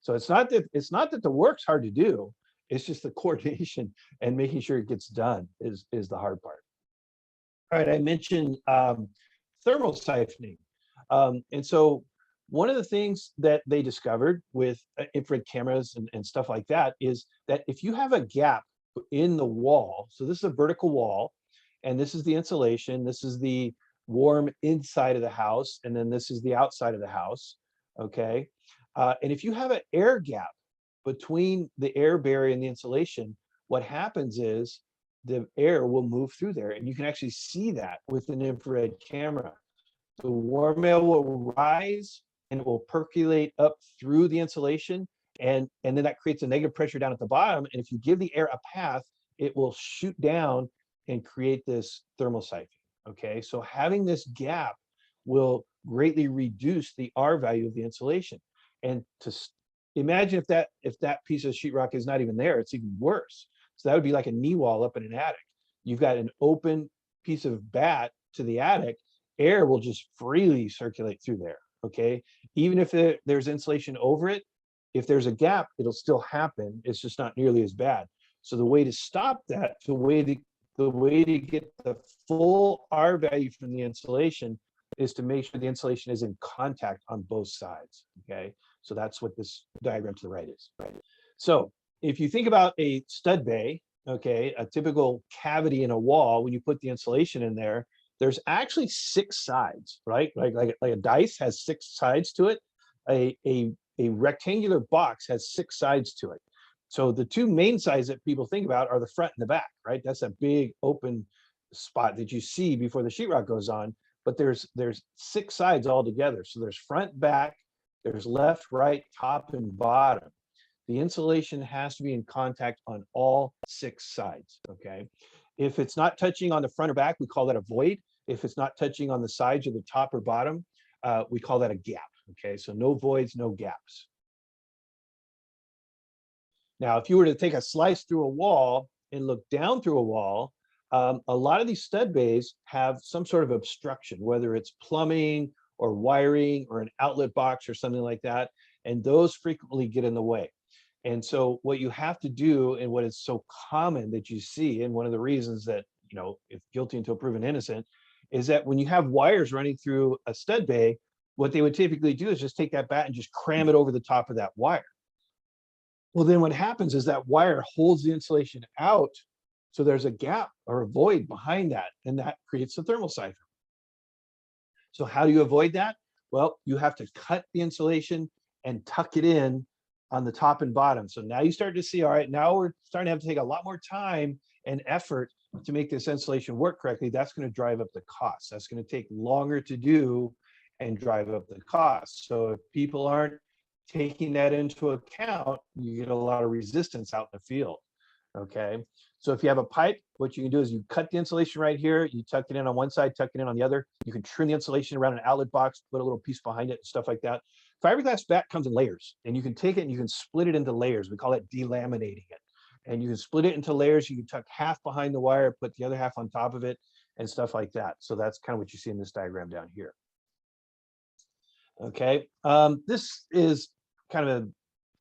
So it's not that the work's hard to do, it's just the coordination and making sure it gets done is the hard part. All right, I mentioned thermal siphoning. And so one of the things that they discovered with infrared cameras and stuff like that is that if you have a gap in the wall, so this is a vertical wall, and this is the insulation, this is the warm inside of the house, and then this is the outside of the house, okay? And if you have an air gap between the air barrier and the insulation, what happens is the air will move through there, and you can actually see that with an infrared camera. The warm air will rise and it will percolate up through the insulation, and then that creates a negative pressure down at the bottom. And if you give the air a path, it will shoot down and create this thermal siphon. Okay, so having this gap will greatly reduce the R value of the insulation. And to imagine if that piece of sheetrock is not even there, it's even worse. So that would be like a knee wall up in an attic. You've got an open piece of bat to the attic, air will just freely circulate through there. Okay, even if there's insulation over it, if there's a gap, it'll still happen. It's just not nearly as bad. So the way to stop that, the way to get the full R value from the insulation is to make sure the insulation is in contact on both sides. Okay, so that's what this diagram to the right is. Right. So if you think about a stud bay, okay, a typical cavity in a wall, when you put the insulation in there, there's actually 6 sides, right? Like a dice has 6 sides to it. A rectangular box has 6 sides to it. So the 2 main sides that people think about are the front and the back, right? That's a big open spot that you see before the sheetrock goes on. But there's 6 sides all together. So there's front, back, there's left, right, top, and bottom. The insulation has to be in contact on all 6 sides, okay? If it's not touching on the front or back, we call that a void. If it's not touching on the sides or the top or bottom, we call that a gap, okay? So no voids, no gaps. Now, if you were to take a slice through a wall and look down through a wall, a lot of these stud bays have some sort of obstruction, whether it's plumbing or wiring or an outlet box or something like that, and those frequently get in the way. And so what you have to do, and what is so common that you see, and one of the reasons that, you know, if guilty until proven innocent, is that when you have wires running through a stud bay, what they would typically do is just take that bat and just cram it over the top of that wire. Well, then what happens is that wire holds the insulation out, so there's a gap or a void behind that, and that creates the thermal siphon. So how do you avoid that? Well, you have to cut the insulation and tuck it in on the top and bottom. So now you start to see, all right, now we're starting to have to take a lot more time and effort to make this insulation work correctly. That's going to drive up the cost. That's going to take longer to do and drive up the cost. So if people aren't taking that into account, you get a lot of resistance out in the field. Okay, so if you have a pipe, what you can do is you cut the insulation right here, you tuck it in on one side, tuck it in on the other. You can trim the insulation around an outlet box, put a little piece behind it and stuff like that. Fiberglass bat comes in layers, and you can take it and you can split it into layers. We call it delaminating it. And you can split it into layers. You can tuck half behind the wire, put the other half on top of it and stuff like that. So that's kind of what you see in this diagram down here. Okay, this is kind of an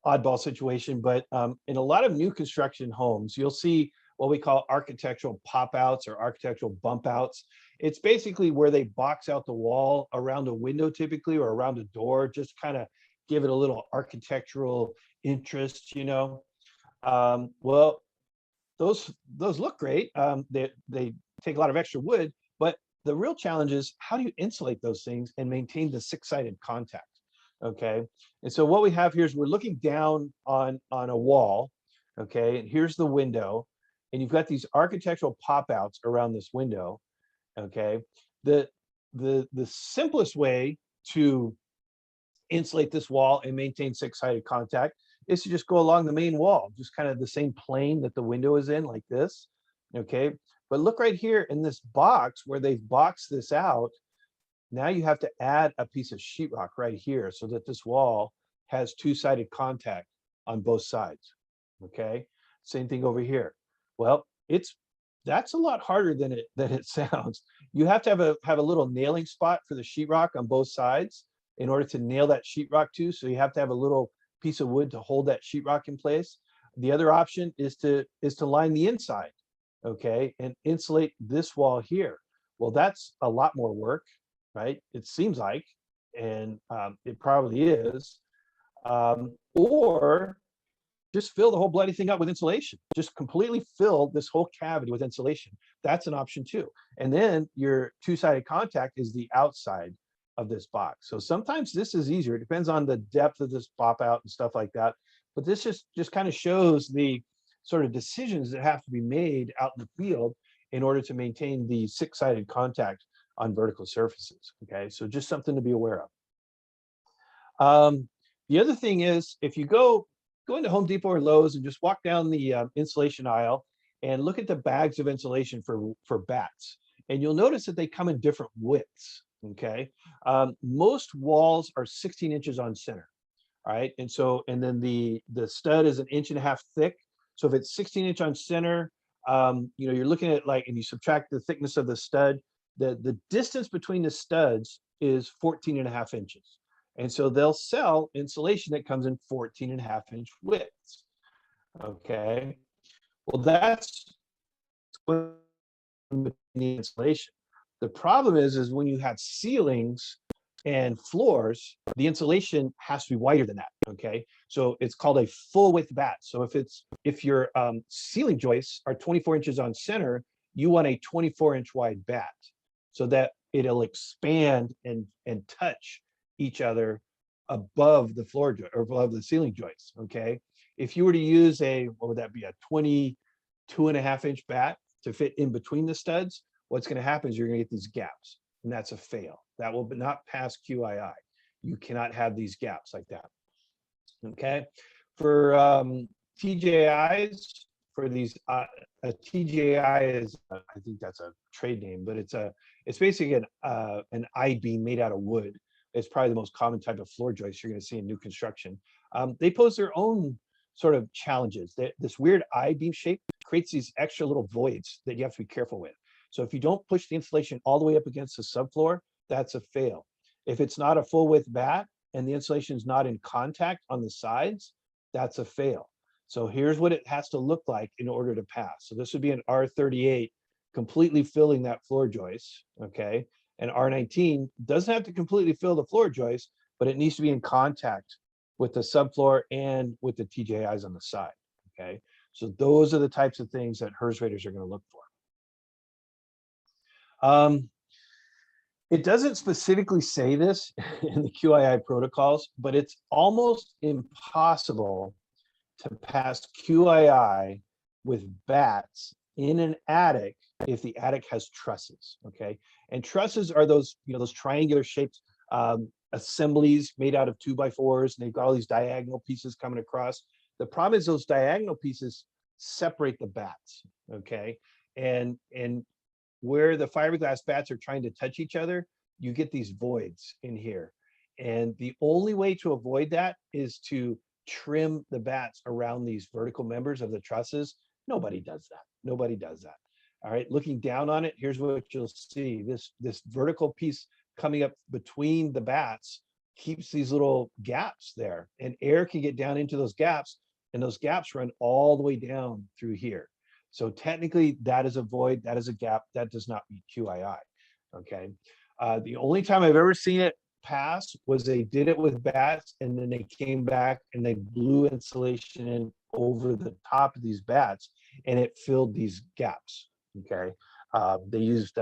oddball situation, but in a lot of new construction homes, you'll see what we call architectural pop outs or architectural bump outs. It's basically where they box out the wall around a window typically, or around a door, just kind of give it a little architectural interest, you know. Well, those look great. They take a lot of extra wood, but the real challenge is, how do you insulate those things and maintain the 6-sided contact? Okay, and so what we have here is we're looking down on a wall. Okay, and here's the window, and you've got these architectural pop outs around this window. Okay, the simplest way to insulate this wall and maintain 6-sided contact is to just go along the main wall, just kind of the same plane that the window is in, like this. Okay, but look right here in this box where they've boxed this out. Now you have to add a piece of sheetrock right here so that this wall has 2-sided contact on both sides. Okay, same thing over here. Well, that's a lot harder than it sounds. You have to have a little nailing spot for the sheetrock on both sides in order to nail that sheetrock to. So you have to have a little piece of wood to hold that sheetrock in place. The other option is to line the inside, okay, and insulate this wall here. Well, that's a lot more work, right? It seems like, and it probably is. Or just fill the whole bloody thing up with insulation. Just completely fill this whole cavity with insulation. That's an option too. And then your 2-sided contact is the outside of this box. So sometimes this is easier. It depends on the depth of this pop out and stuff like that. But this just kind of shows the sort of decisions that have to be made out in the field in order to maintain the 6-sided contact on vertical surfaces. Okay, so just something to be aware of. The other thing is, if you go into Home Depot or Lowe's and just walk down the insulation aisle and look at the bags of insulation for bats, and you'll notice that they come in different widths. Okay, most walls are 16 inches on center. All right, and then the stud is 1.5 inches thick. So if it's 16-inch on center, you're looking at and you subtract the thickness of the stud, the distance between the studs is 14.5 inches. And so they'll sell insulation that comes in 14.5-inch widths. Okay, well, that's what the insulation. The problem is when you have ceilings and floors, the insulation has to be wider than that. Okay, so it's called a full width bat. So if your ceiling joists are 24 inches on center, you want a 24-inch wide bat so that it'll expand and touch each other above the floor joint or above the ceiling joists. Okay, if you were to use what would that be, a 22.5-inch bat to fit in between the studs, what's going to happen is you're going to get these gaps, and that's a fail. That will not pass QII. You cannot have these gaps like that. Okay, for TJIs, for these a TJI is, I think that's a trade name, but it's basically an I-beam made out of wood. It's probably the most common type of floor joist you're going to see in new construction. They pose their own sort of challenges. This weird I-beam shape creates these extra little voids that you have to be careful with. So if you don't push the insulation all the way up against the subfloor, that's a fail. If it's not a full width bat and the insulation is not in contact on the sides, that's a fail. So here's what it has to look like in order to pass. So this would be an R38 completely filling that floor joist, okay? And R19 doesn't have to completely fill the floor joist, but it needs to be in contact with the subfloor and with the TJIs on the side, okay? So those are the types of things that HERS raters are going to look for. It doesn't specifically say this in the QII protocols, but it's almost impossible to pass QII with bats in an attic if the attic has trusses. Okay, and trusses are those those triangular shaped assemblies made out of 2x4s, and they've got all these diagonal pieces coming across. The problem is those diagonal pieces separate the bats. Okay, and where the fiberglass bats are trying to touch each other, you get these voids in here. And the only way to avoid that is to trim the bats around these vertical members of the trusses. Nobody does that. Nobody does that. All right, looking down on it, here's what you'll see. This vertical piece coming up between the bats keeps these little gaps there, and air can get down into those gaps, and those gaps run all the way down through here. So technically that is a void, that is a gap, that does not meet QII, okay? The only time I've ever seen it pass was they did it with bats, and then they came back and they blew insulation in over the top of these bats, and it filled these gaps, okay? They used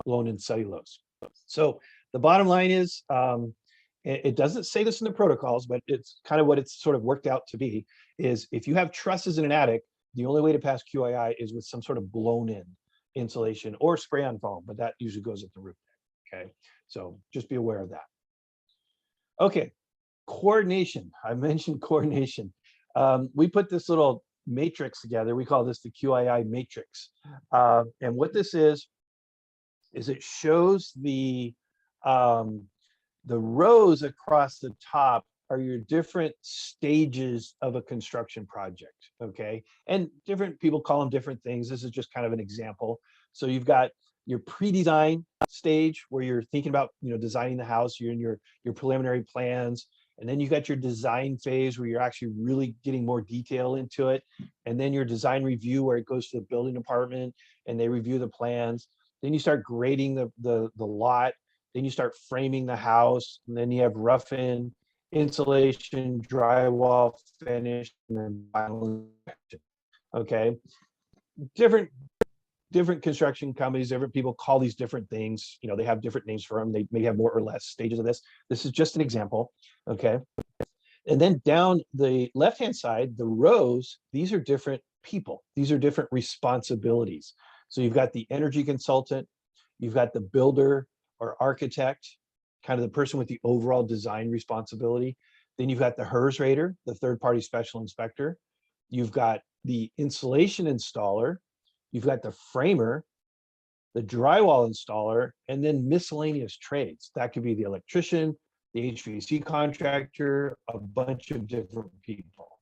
blown-in cellulose. So the bottom line is, it doesn't say this in the protocols, but it's kind of what it's sort of worked out to be, is if you have trusses in an attic, the only way to pass QII is with some sort of blown-in insulation or spray-on foam, but that usually goes at the roof. Okay, so just be aware of that. Okay, coordination. I mentioned coordination. We put this little matrix together. We call this the QII matrix. And what this is it shows the rows across the top are your different stages of a construction project, okay? And different people call them different things. This is just kind of an example. So you've got your pre-design stage where you're thinking about, designing the house, you're in your preliminary plans, and then you got your design phase where you're actually really getting more detail into it, and then your design review where it goes to the building department and they review the plans. Then you start grading the lot, then you start framing the house, and then you have rough-in, insulation, drywall, finish, and then final inspection. Okay, different construction companies, different people call these different things. They have different names for them. They may have more or less stages of this. This is just an example. Okay, and then down the left-hand side, the rows, these are different people. These are different responsibilities. So you've got the energy consultant, you've got the builder or architect, kind of the person with the overall design responsibility. Then you've got the HERS rater, the third-party special inspector. You've got the insulation installer. You've got the framer, the drywall installer, and then miscellaneous trades. That could be the electrician, the HVAC contractor, a bunch of different people.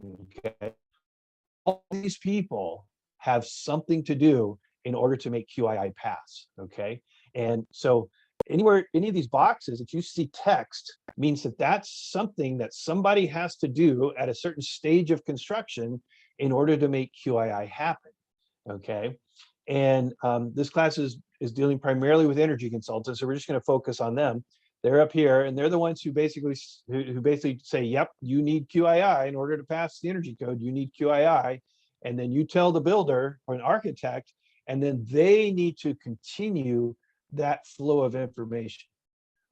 Okay. All these people have something to do in order to make QII pass. Okay. And so anywhere, any of these boxes that you see text means that that's something that somebody has to do at a certain stage of construction in order to make QII happen. Okay. And this class is dealing primarily with energy consultants, so we're just going to focus on them. They're up here, and they're the ones who basically say, "Yep, you need QII in order to pass the energy code. You need QII," and then you tell the builder or an architect, and then they need to continue that flow of information.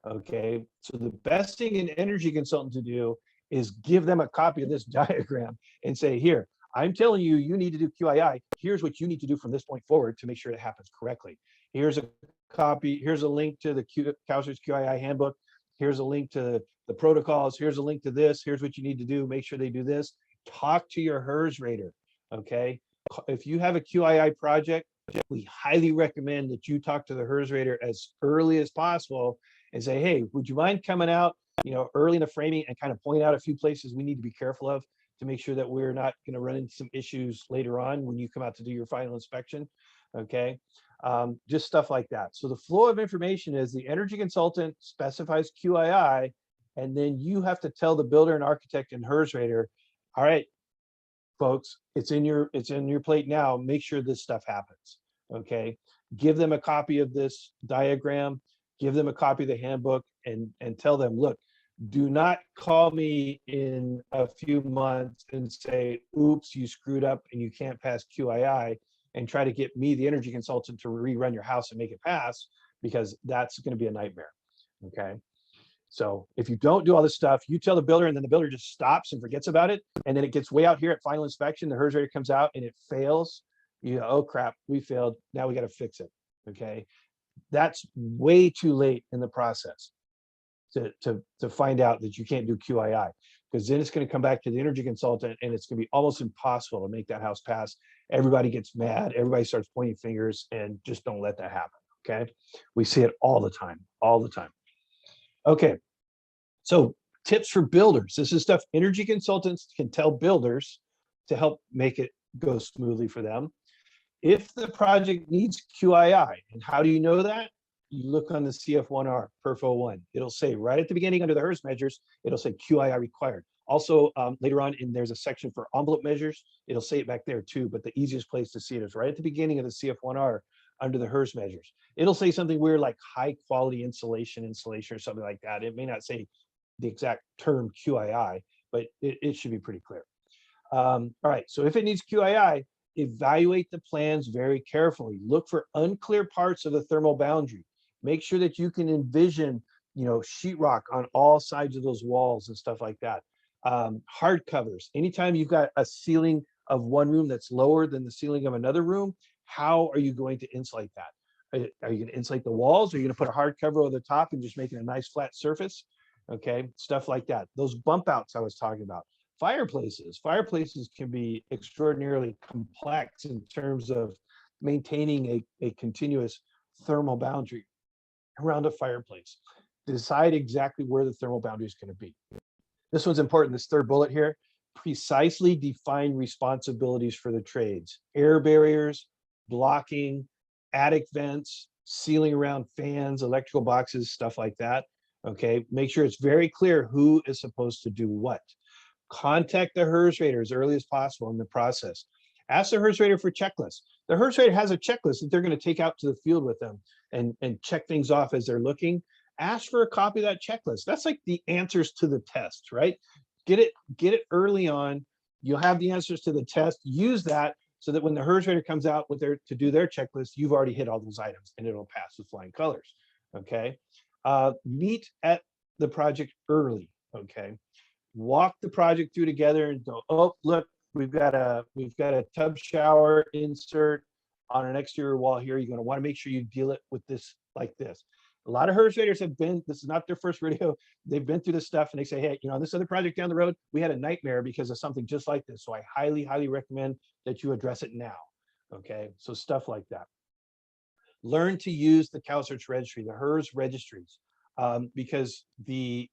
Okay, so the best thing an energy consultant to do is give them a copy of this diagram and say, "Here, I'm telling you, you need to do QII. Here's what you need to do from this point forward to make sure it happens correctly. Here's a copy. Here's a link to the Counselor's QII handbook. Here's a link to the protocols. Here's a link to this. Here's what you need to do. Make sure they do this. Talk to your HERS rater." Okay. If you have a QII project, we highly recommend that you talk to the HERS rater as early as possible and say, "Hey, would you mind coming out, early in the framing and kind of point out a few places we need to be careful of to make sure that we're not going to run into some issues later on when you come out to do your final inspection." Okay. Just stuff like that. So the flow of information is the energy consultant specifies QII, and then you have to tell the builder and architect and HERS rater, "All right, folks, it's in your plate now. Make sure this stuff happens." Okay. Give them a copy of this diagram, give them a copy of the handbook, and tell them, "Look, do not call me in a few months and say, 'Oops, you screwed up and you can't pass QII,' and try to get me, the energy consultant, to rerun your house and make it pass, because that's going to be a nightmare." Okay. So if you don't do all this stuff, you tell the builder, and then the builder just stops and forgets about it. And then it gets way out here at final inspection. The HERS rater comes out and it fails. Oh crap, we failed. Now we got to fix it. Okay. That's way too late in the process to find out that you can't do QII, because then it's going to come back to the energy consultant and it's going to be almost impossible to make that house pass. Everybody gets mad. Everybody starts pointing fingers, and just don't let that happen. Okay. We see it all the time, all the time. Okay. So tips for builders. This is stuff energy consultants can tell builders to help make it go smoothly for them. If the project needs QII, and how do you know that? You look on the CF1R, Perf 01. It'll say right at the beginning under the HERS measures, it'll say QII required. Also, later on, there's a section for envelope measures. It'll say it back there too, but the easiest place to see it is right at the beginning of the CF1R under the HERS measures. It'll say something weird like high quality insulation or something like that. It may not say the exact term QII, but it should be pretty clear. All right, so if it needs QII, evaluate the plans very carefully. Look for unclear parts of the thermal boundary. Make sure that you can envision, sheetrock on all sides of those walls and stuff like that. Hard covers. Anytime you've got a ceiling of one room that's lower than the ceiling of another room, how are you going to insulate that? Are you going to insulate the walls? Are you going to put a hard cover over the top and just make it a nice flat surface? Okay, stuff like that. Those bump outs I was talking about. Fireplaces can be extraordinarily complex in terms of maintaining a continuous thermal boundary around a fireplace. Decide exactly where the thermal boundary is going to be. This one's important, this third bullet here. Precisely define responsibilities for the trades. Air barriers, blocking, attic vents, sealing around fans, electrical boxes, stuff like that. Okay, make sure it's very clear who is supposed to do what. Contact the HERS rater as early as possible in the process. Ask the HERS rater for checklists. The HERS rater has a checklist that they're going to take out to the field with them and check things off as they're looking. Ask for a copy of that checklist. That's like the answers to the test, right? Get it early on. You'll have the answers to the test. Use that so that when the HERS rater comes out with to do their checklist, you've already hit all those items and it'll pass with flying colors. Okay. Meet at the project early. Okay. Walk the project through together and go, "Oh, look, we've got a tub shower insert on an exterior wall here. You're going to want to make sure you deal it with this like this." A lot of HERS raters have been, this is not their first radio, they've been through this stuff and they say, hey, on this other project down the road, we had a nightmare because of something just like this. So I highly, highly recommend that you address it now. Okay, so stuff like that. Learn to use the CalSearch registry, the HERS registries, because the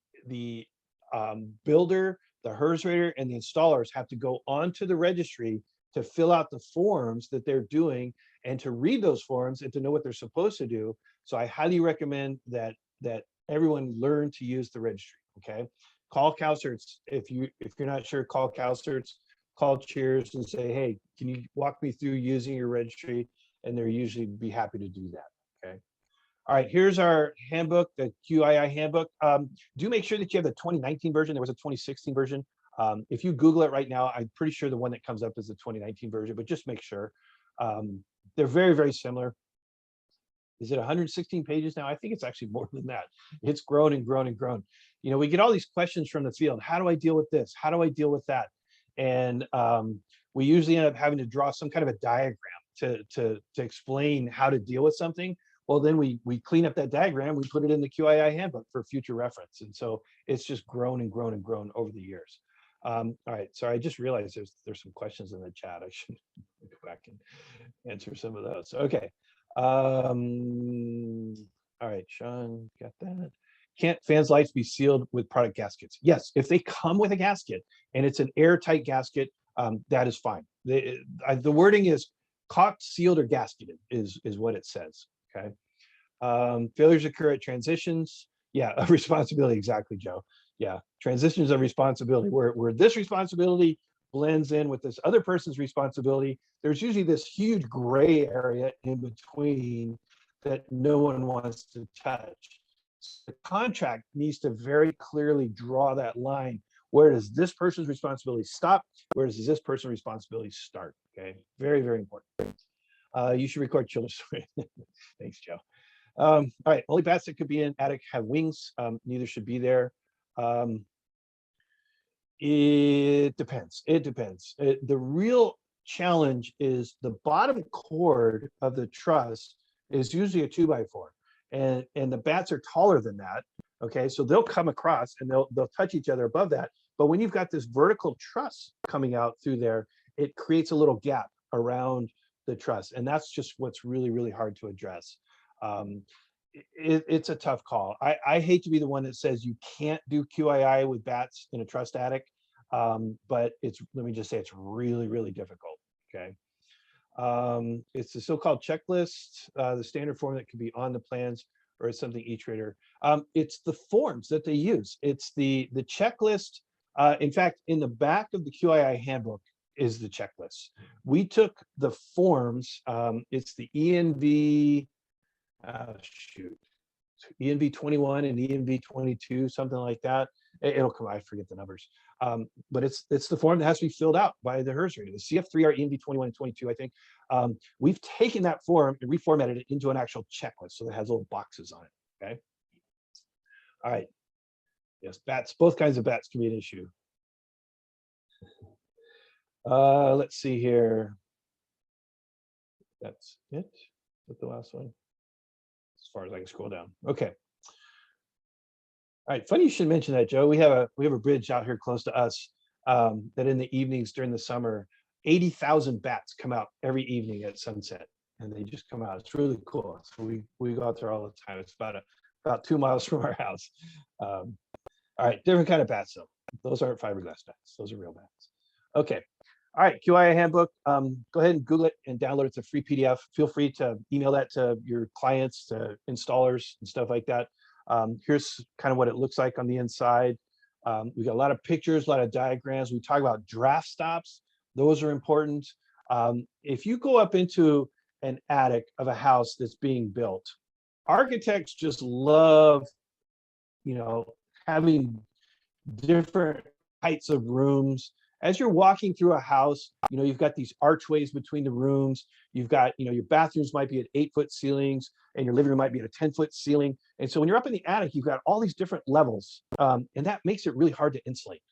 builder, the HERS rater, and the installers have to go onto the registry to fill out the forms that they're doing and to read those forms and to know what they're supposed to do. So I highly recommend that everyone learn to use the registry. Okay, call CalCerts if you're not sure. Call CalCerts, call Cheers, and say, hey, can you walk me through using your registry? And they're usually be happy to do that. Okay. All right, here's our handbook, the QII handbook. Do make sure that you have the 2019 version. There was a 2016 version. If you Google it right now, I'm pretty sure the one that comes up is the 2019 version, but just make sure. They're very, very similar. Is it 116 pages now? I think it's actually more than that. It's grown and grown and grown. We get all these questions from the field. How do I deal with this? How do I deal with that? And we usually end up having to draw some kind of a diagram to explain how to deal with something. Well, then we clean up that diagram, we put it in the QII handbook for future reference. And so it's just grown and grown and grown over the years. All right, sorry, I just realized there's some questions in the chat. I should go back and answer some of those. Okay. All right, Sean, got that. Can't fans' lights be sealed with product gaskets? Yes, if they come with a gasket and it's an airtight gasket, that is fine. The wording is caulked, sealed, or gasketed is what it says. Okay. Failures occur at transitions. Yeah, a responsibility. Exactly, Joe. Yeah, transitions of responsibility where this responsibility blends in with this other person's responsibility. There's usually this huge gray area in between that no one wants to touch. So the contract needs to very clearly draw that line. Where does this person's responsibility stop? Where does this person's responsibility start? Okay, very, very important. You should record children's story. Thanks, Joe. All right, only bats that could be in attic have wings. Neither should be there. It depends. It depends. The real challenge is the bottom cord of the truss is usually a 2x4, and the bats are taller than that. Okay, so they'll come across and they'll touch each other above that. But when you've got this vertical truss coming out through there, it creates a little gap around the truss, and that's just what's really, really hard to address. It's a tough call. I hate to be the one that says you can't do QII with bats in a trussed attic, but let me just say it's really, really difficult. Okay. It's the so-called checklist, the standard form that can be on the plans, or it's something each rater. It's the forms that they use. It's the checklist. In fact, in the back of the QII handbook is the checklist. We took the forms. It's the ENV. ENV 21 and ENV 22, something like that. It'll come. I forget the numbers. But it's the form that has to be filled out by the HERS rater. The CF3R ENV 21 and 22. I think we've taken that form and reformatted it into an actual checklist, so that has little boxes on it. Okay. All right. Yes, bats. Both kinds of bats can be an issue. Let's see here. That's it. Is that the last one? As far as I can scroll down. Okay. All right. Funny you should mention that, Joe. We have a bridge out here close to us that in the evenings during the summer, 80,000 bats come out every evening at sunset, and they just come out. It's really cool. So we go out there all the time. It's about 2 miles from our house. All right, different kind of bats though. Those aren't fiberglass bats. Those are real bats. Okay. All right, QII handbook. Go ahead and Google it and download it. It's a free PDF. Feel free to email that to your clients, to installers and stuff like that. Here's kind of what it looks like on the inside. We got a lot of pictures, a lot of diagrams. We talk about draft stops. Those are important. If you go up into an attic of a house that's being built, architects just love, having different heights of rooms. As you're walking through a house, you've got these archways between the rooms. You've got, your bathrooms might be at 8-foot ceilings and your living room might be at a 10-foot ceiling. And so when you're up in the attic, you've got all these different levels, and that makes it really hard to insulate.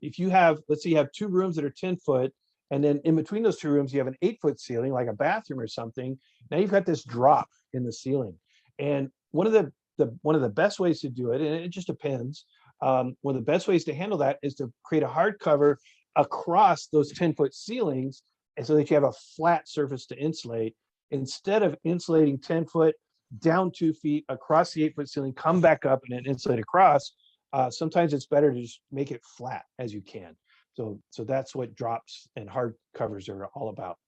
If you have, let's say you have 2 rooms that are 10-foot, and then in between those 2 rooms, you have an 8-foot ceiling, like a bathroom or something. Now you've got this drop in the ceiling. And one of the best ways to do it, and it just depends. One of the best ways to handle that is to create a hard cover across those 10-foot ceilings, and so that you have a flat surface to insulate, instead of insulating 10 foot down 2 feet across the 8-foot ceiling, come back up and then insulate across. Sometimes it's better to just make it flat as you can. So that's what drops and hard covers are all about.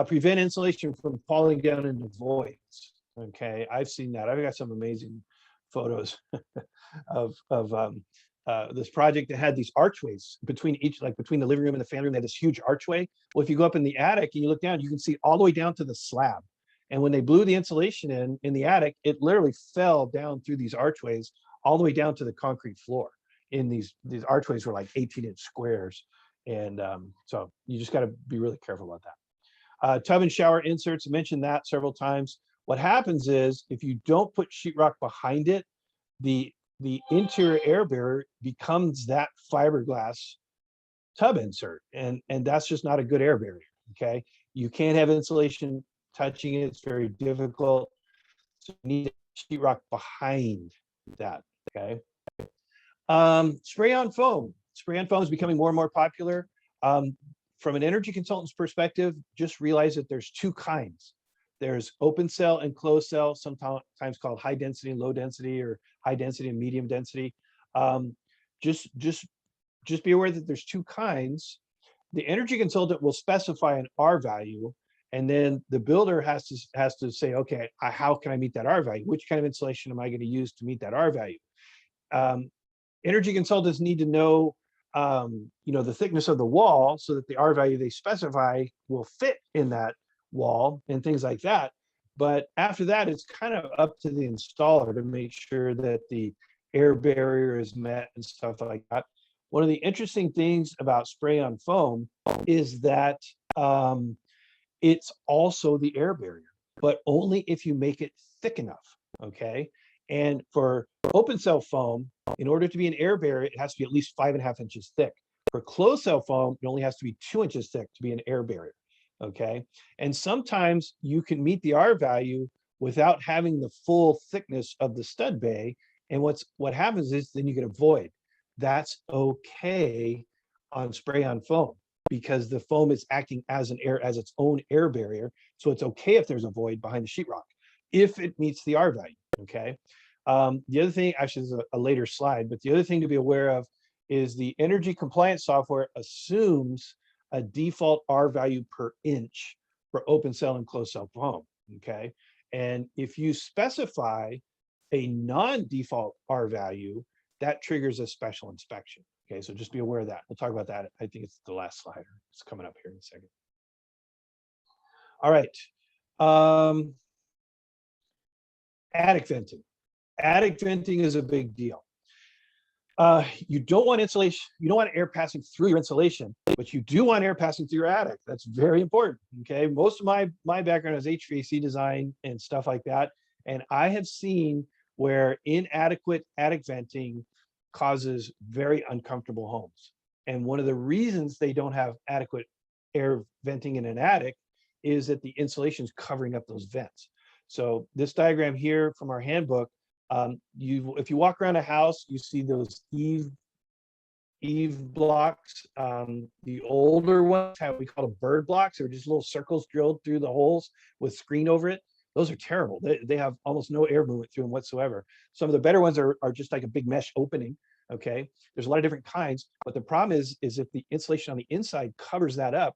Prevent insulation from falling down into voids. Okay, I've seen that. I've got some amazing photos of this project that had these archways between each, like between the living room and the family room, they had this huge archway. Well, if you go up in the attic and you look down, you can see all the way down to the slab. And when they blew the insulation in the attic, it literally fell down through these archways all the way down to the concrete floor. In these archways were like 18-inch squares. And so you just got to be really careful about that. Tub and shower inserts, I mentioned that several times. What happens is if you don't put sheetrock behind it, the interior air barrier becomes that fiberglass tub insert, and that's just not a good air barrier. Okay, you can't have insulation touching it; it's very difficult. So you need sheetrock behind that. Okay, spray-on foam. Spray-on foam is becoming more and more popular. From an energy consultant's perspective, just realize that there's two kinds. There's open cell and closed cell, sometimes called high density and low density, or high density and medium density. Just be aware that there's two kinds. The energy consultant will specify an R value, and then the builder has to say, okay, how can I meet that R value? Which kind of insulation am I going to use to meet that R value? Energy consultants need to know, the thickness of the wall so that the R value they specify will fit in that wall and things like that. But after that, it's kind of up to the installer to make sure that the air barrier is met and stuff like that. One of the interesting things about spray-on foam is that it's also the air barrier, but only if you make it thick enough. Okay, and for open cell foam, in order to be an air barrier, it has to be at least 5.5 inches thick. For closed cell foam, it only has to be 2 inches thick to be an air barrier. Okay, and sometimes you can meet the R value without having the full thickness of the stud bay. And what happens is then you get a void. That's okay on spray-on foam because the foam is acting as its own air barrier. So it's okay if there's a void behind the sheetrock if it meets the R value. Okay. The other thing, actually, is a later slide, but the other thing to be aware of is the energy compliance software assumes a default R value per inch for open cell and closed cell foam. Okay, and if you specify a non-default R value, that triggers a special inspection. Okay, so just be aware of that. We'll talk about that. I think it's the last slide. It's coming up here in a second. All right. Attic venting. Attic venting is a big deal. You don't want insulation, you don't want air passing through your insulation, but you do want air passing through your attic. That's very important. Okay, most of my background is HVAC design and stuff like that, and I have seen where inadequate attic venting causes very uncomfortable homes. And one of the reasons they don't have adequate air venting in an attic is that the insulation is covering up those vents. So this diagram here from our handbook, if you walk around a house, you see those eave blocks. The older ones have what we call bird blocks. They're just little circles drilled through the holes with screen over it. Those are terrible. They have almost no air movement through them whatsoever. Some of the better ones are just like a big mesh opening. Okay, there's a lot of different kinds, but the problem is if the insulation on the inside covers that up,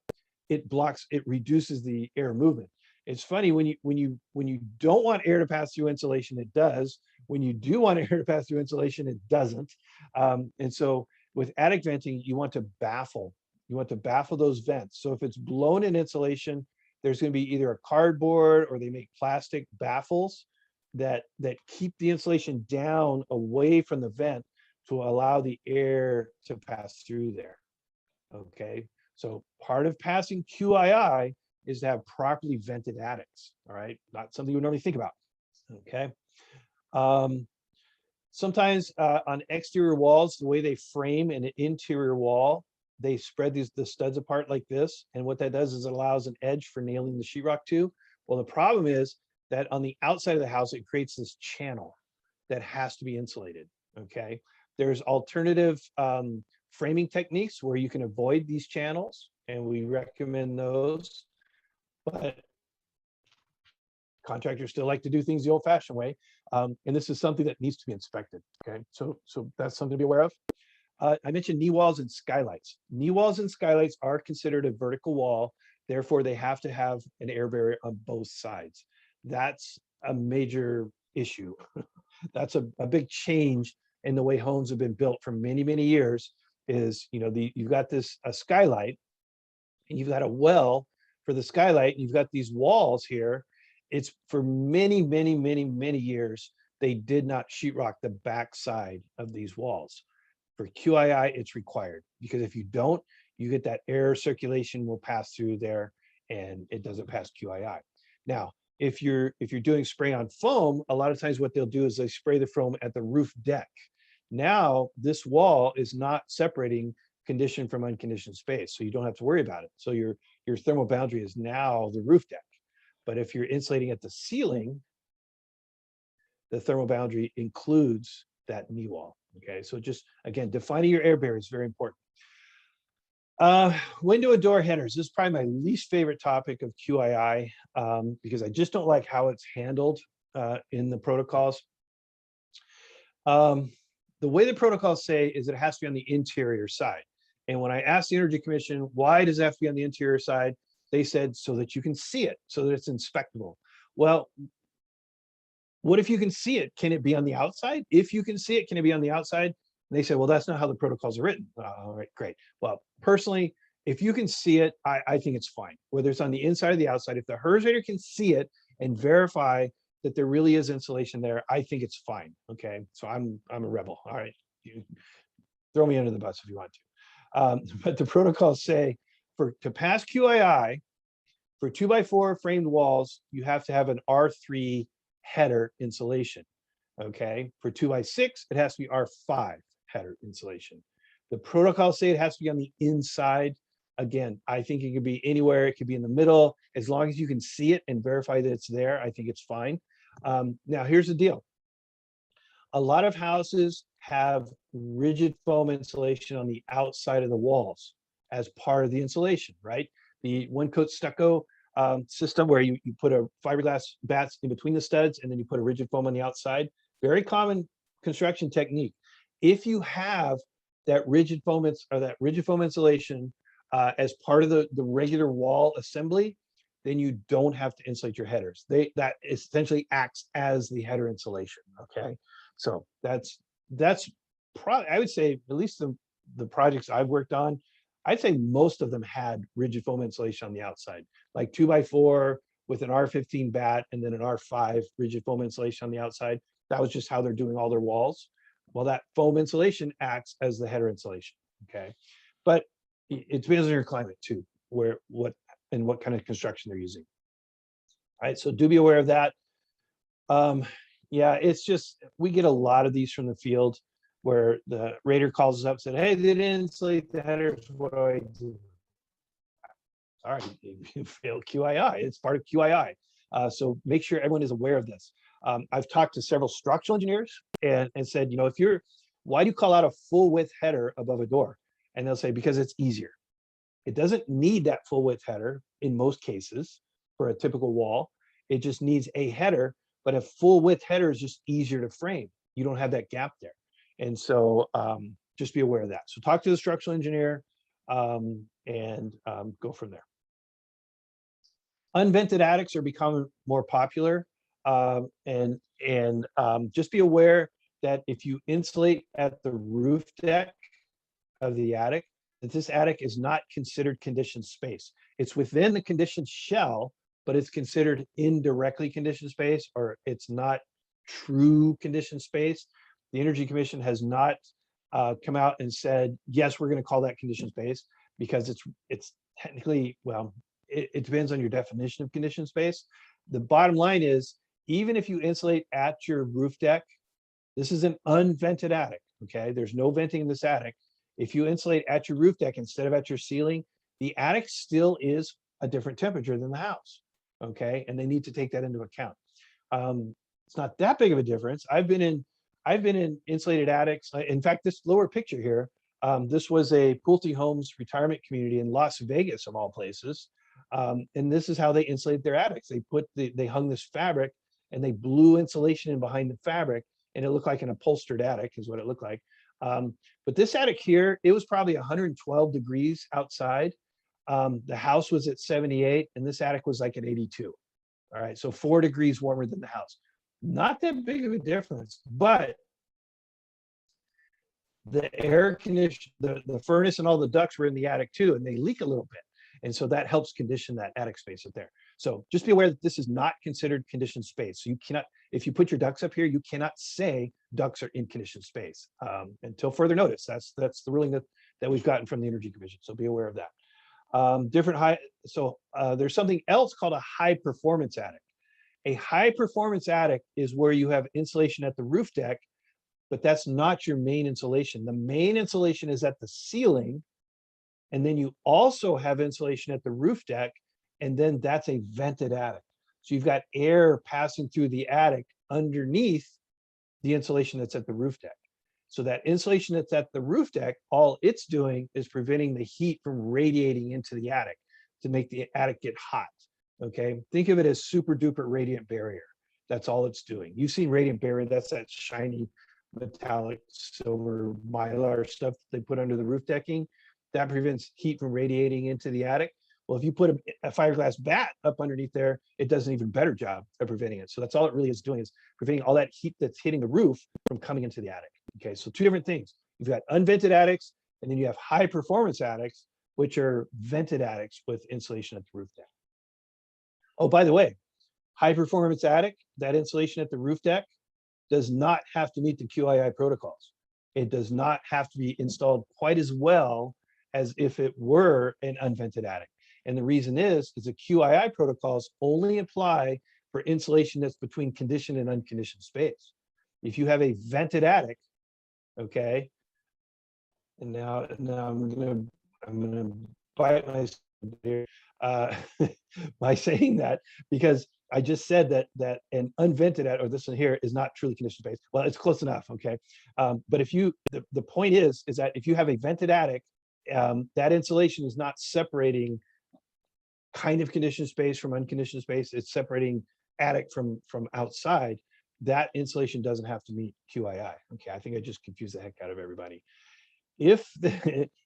it reduces the air movement. It's funny when you don't want air to pass through insulation, it does. When you do want air to pass through insulation, it doesn't. And so with attic venting, you want to baffle those vents. So if it's blown in insulation, there's going to be either a cardboard or they make plastic baffles that keep the insulation down away from the vent to allow the air to pass through there. Okay, so part of passing QII is to have properly vented attics. All right, not something you would normally think about. Okay. Sometimes on exterior walls, the way they frame an interior wall, they spread the studs apart like this. And what that does is it allows an edge for nailing the sheetrock to. Well, the problem is that on the outside of the house, it creates this channel that has to be insulated, okay? There's alternative framing techniques where you can avoid these channels, and we recommend those, but contractors still like to do things the old-fashioned way, and this is something that needs to be inspected, okay? So that's something to be aware of. I mentioned knee walls and skylights. Knee walls and skylights are considered a vertical wall, therefore they have to have an air barrier on both sides. That's a major issue. That's a big change in the way homes have been built for many, many years. Is, you know, you've got a skylight, and you've got a well for the skylight, and you've got these walls here. It's for many, many, many, many years, they did not sheetrock the back side of these walls. For QII, it's required, because if you don't, you get that air circulation will pass through there, and it doesn't pass QII. Now, if you're doing spray on foam, a lot of times what they'll do is they spray the foam at the roof deck. Now, this wall is not separating conditioned from unconditioned space, so you don't have to worry about it. So your thermal boundary is now the roof deck. But if you're insulating at the ceiling, the thermal boundary includes that knee wall. Okay, so just again, defining your air barrier is very important. Window and door headers. This is probably my least favorite topic of QII, because I just don't like how it's handled in the protocols. The way the protocols say is it has to be on the interior side. And when I asked the Energy Commission, why does it have to be on the interior side? They said, so that you can see it, so that it's inspectable. Well, what if you can see it? Can it be on the outside? If you can see it, can it be on the outside? And they said, well, that's not how the protocols are written. All right, great. Well, personally, if you can see it, I think it's fine. Whether it's on the inside or the outside, if the HERS rater can see it and verify that there really is insulation there, I think it's fine. Okay, so I'm a rebel. All right, you throw me under the bus if you want to. But the protocols say to pass QII for 2x4 framed walls, you have to have an R3 header insulation. Okay, for 2x6, it has to be R5 header insulation. The protocols say it has to be on the inside. Again, I think it could be anywhere. It could be in the middle. As long as you can see it and verify that it's there, I think it's fine. Now, here's the deal. A lot of houses have rigid foam insulation on the outside of the walls as part of the insulation, right? The one-coat stucco system where you put a fiberglass bats in between the studs and then you put a rigid foam on the outside. Very common construction technique. If you have that rigid foam insulation as part of the regular wall assembly, then you don't have to insulate your headers. That essentially acts as the header insulation. Okay, so that's probably, I would say, at least the projects I've worked on, I'd say most of them had rigid foam insulation on the outside, like 2x4 with an R15 bat and then an R5 rigid foam insulation on the outside. That was just how they're doing all their walls. Well, that foam insulation acts as the header insulation. Okay, but it depends on your climate too, what kind of construction they're using. All right, so do be aware of that. Yeah, it's just, we get a lot of these from the field where the rater calls us up and said, hey, they didn't insulate the headers, what do I do? All right, you failed QII, it's part of QII. So make sure everyone is aware of this. I've talked to several structural engineers and said, you know, why do you call out a full width header above a door? And they'll say, because it's easier. It doesn't need that full width header in most cases for a typical wall. It just needs a header, but a full width header is just easier to frame. You don't have that gap there. And so just be aware of that. So talk to the structural engineer and go from there. Unvented attics are becoming more popular. And just be aware that if you insulate at the roof deck of the attic, that this attic is not considered conditioned space. It's within the conditioned shell, but it's considered indirectly conditioned space, or it's not true conditioned space. The Energy Commission has not come out and said, yes, we're going to call that conditioned space, because it's technically, well, it depends on your definition of conditioned space. The bottom line is, even if you insulate at your roof deck, this is an unvented attic, okay? There's no venting in this attic. If you insulate at your roof deck instead of at your ceiling, the attic still is a different temperature than the house, okay? And they need to take that into account. It's not that big of a difference. I've been in insulated attics. In fact, this lower picture here, this was a Pulte Homes retirement community in Las Vegas, of all places. And this is how they insulate their attics. They hung this fabric and they blew insulation in behind the fabric, and it looked like an upholstered attic is what it looked like. But this attic here, it was probably 112 degrees outside. The house was at 78 and this attic was like at 82. All right, so 4 degrees warmer than the house. Not that big of a difference, but the air condition, the furnace and all the ducts were in the attic too, and they leak a little bit. And so that helps condition that attic space up there. So just be aware that this is not considered conditioned space. So you cannot, if you put your ducts up here, you cannot say ducts are in conditioned space until further notice. That's the ruling that we've gotten from the Energy Commission. So be aware of that. There's something else called a high performance attic. A high performance attic is where you have insulation at the roof deck, but that's not your main insulation. The main insulation is at the ceiling, and then you also have insulation at the roof deck, and then that's a vented attic. So you've got air passing through the attic underneath the insulation that's at the roof deck. So that insulation that's at the roof deck, all it's doing is preventing the heat from radiating into the attic to make the attic get hot. Okay, think of it as super duper radiant barrier. That's all it's doing. You've seen radiant barrier, that's that shiny metallic silver mylar stuff that they put under the roof decking that prevents heat from radiating into the attic. Well, if you put a fiberglass bat up underneath there, it does an even better job of preventing it. So that's all it really is doing, is preventing all that heat that's hitting the roof from coming into the attic. Okay, so two different things. You've got unvented attics, and then you have high performance attics, which are vented attics with insulation at the roof deck. Oh, by the way, high performance attic, that insulation at the roof deck does not have to meet the QII protocols. It does not have to be installed quite as well as if it were an unvented attic. And the reason is the QII protocols only apply for insulation that's between conditioned and unconditioned space. If you have a vented attic, okay, and now I'm gonna bite myself here by saying that, because I just said that an unvented attic, or this one here, is not truly conditioned space. Well, it's close enough, okay. But if you, the point is that if you have a vented attic, that insulation is not separating kind of conditioned space from unconditioned space. It's separating attic from outside. That insulation doesn't have to meet QII. Okay, I think I just confused the heck out of everybody. If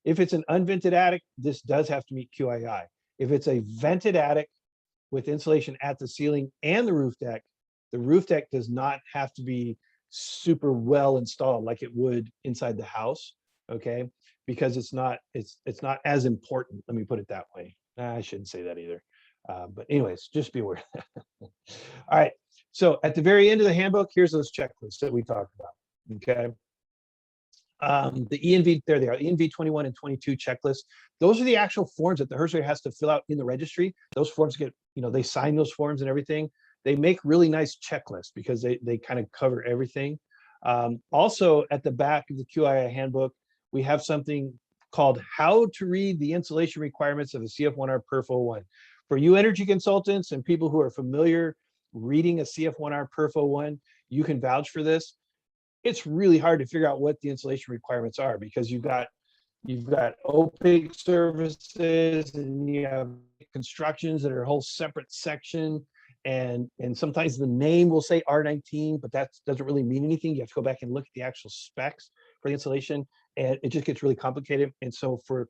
it's an unvented attic, this does have to meet QII. If it's a vented attic with insulation at the ceiling and the roof deck does not have to be super well installed like it would inside the house, okay? Because it's not not as important. Let me put it that way. I shouldn't say that either. But anyways, just be aware of that. All right. So at the very end of the handbook, here's those checklists that we talked about. Okay. The ENV, there they are, ENV 21 and 22 checklists. Those are the actual forms that the HRSA has to fill out in the registry. Those forms get, they sign those forms and everything. They make really nice checklists because they kind of cover everything. Also at the back of the QII handbook, we have something called How to Read the Insulation Requirements of the CF1R Perf 01. For you energy consultants and people who are familiar reading a CF1R Perf 01, you can vouch for this. It's really hard to figure out what the insulation requirements are, because you've got opaque surfaces and you have constructions that are a whole separate section, and sometimes the name will say R19, but that doesn't really mean anything. You have to go back and look at the actual specs for the insulation, and it just gets really complicated. And so for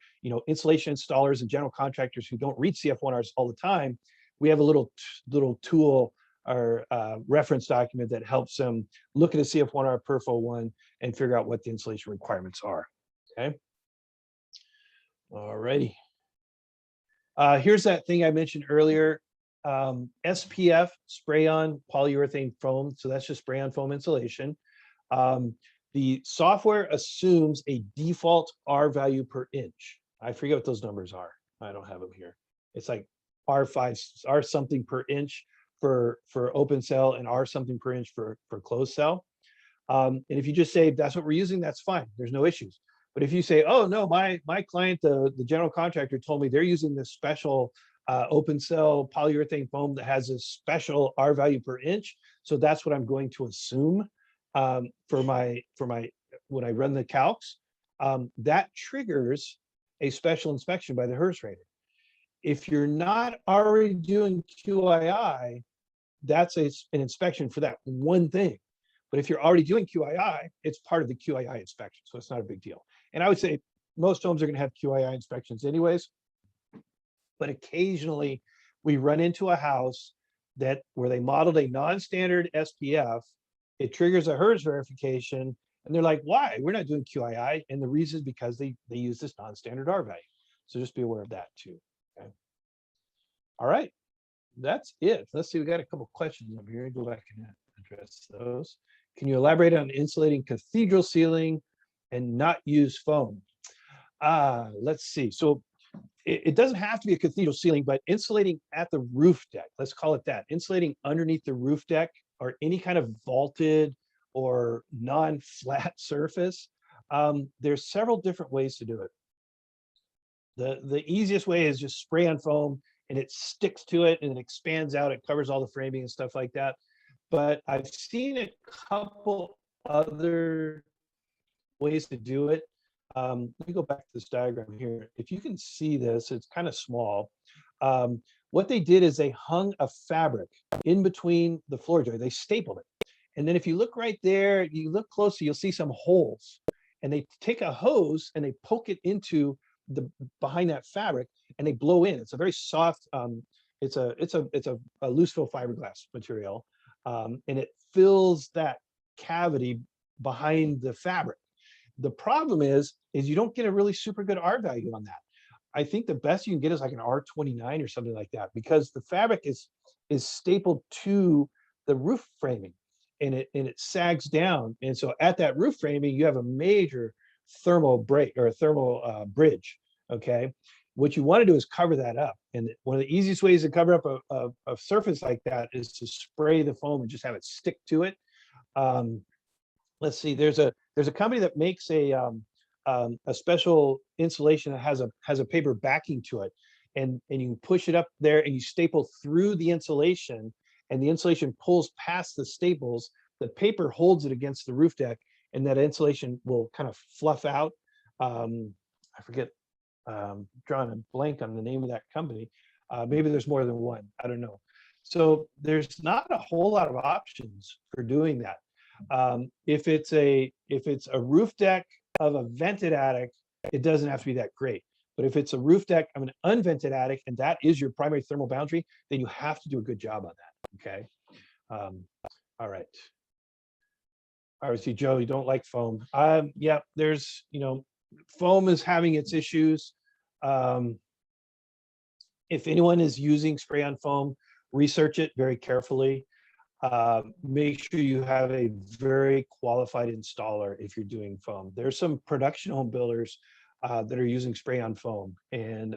insulation installers and general contractors who don't read CF1Rs all the time, we have a little tool or reference document that helps them look at a CF1R Perf 01 and figure out what the insulation requirements are. Okay. All righty. Here's that thing I mentioned earlier. SPF, spray-on polyurethane foam. So that's just spray-on foam insulation. The software assumes a default R value per inch. I forget what those numbers are. I don't have them here. It's like R5, R something per inch for open cell, and R something per inch for closed cell. And if you just say that's what we're using, that's fine. There's no issues. But if you say, oh no, my client, the general contractor, told me they're using this special open cell polyurethane foam that has a special R value per inch. So that's what I'm going to assume for my when I run the calcs. That triggers a special inspection by the HERS rater. If you're not already doing QII, that's an inspection for that one thing. But if you're already doing QII, it's part of the QII inspection, so it's not a big deal. And I would say most homes are going to have QII inspections anyways, but occasionally we run into a house where they modeled a non-standard SPF, it triggers a HERS verification, and they're like, why? We're not doing QII. And the reason is because they use this non-standard R value. So just be aware of that too. Okay. All right. That's it. Let's see. We got a couple questions over here. Go back and address those. Can you elaborate on insulating cathedral ceiling and not use foam? Let's see. So it doesn't have to be a cathedral ceiling, but insulating at the roof deck, let's call it that. Insulating underneath the roof deck or any kind of vaulted or non-flat surface. There's several different ways to do it. The easiest way is just spray on foam and it sticks to it and it expands out. It covers all the framing and stuff like that. But I've seen a couple other ways to do it. Let me go back to this diagram here. If you can see this, it's kind of small. What they did is they hung a fabric in between the floor joist. They stapled it. And then if you look right there, you look closely, you'll see some holes. And they take a hose and they poke it into behind that fabric and they blow in. It's a very soft, it's a loose fill fiberglass material. And it fills that cavity behind the fabric. The problem is you don't get a really super good R value on that. I think the best you can get is like an R29 or something like that, because the fabric is stapled to the roof framing and it sags down. And so at that roof framing, you have a major thermal break or a thermal bridge. Okay. What you want to do is cover that up. And one of the easiest ways to cover up a surface like that is to spray the foam and just have it stick to it. Let's see, there's a company that makes a special insulation that has a paper backing to it, and you push it up there and you staple through the insulation, and the insulation pulls past the staples. The paper holds it against the roof deck, and that insulation will kind of fluff out. I forget, drawing a blank on the name of that company. Maybe there's more than one. I don't know. So there's not a whole lot of options for doing that. If it's a roof deck of a vented attic, it doesn't have to be that great. But if it's a roof deck of an unvented attic and that is your primary thermal boundary, then you have to do a good job on that. Okay. All right. Obviously, Joe, you don't like foam. Yeah, there's, foam is having its issues. If anyone is using spray on foam, research it very carefully. Make sure you have a very qualified installer if you're doing foam. There's some production home builders that are using spray on foam, and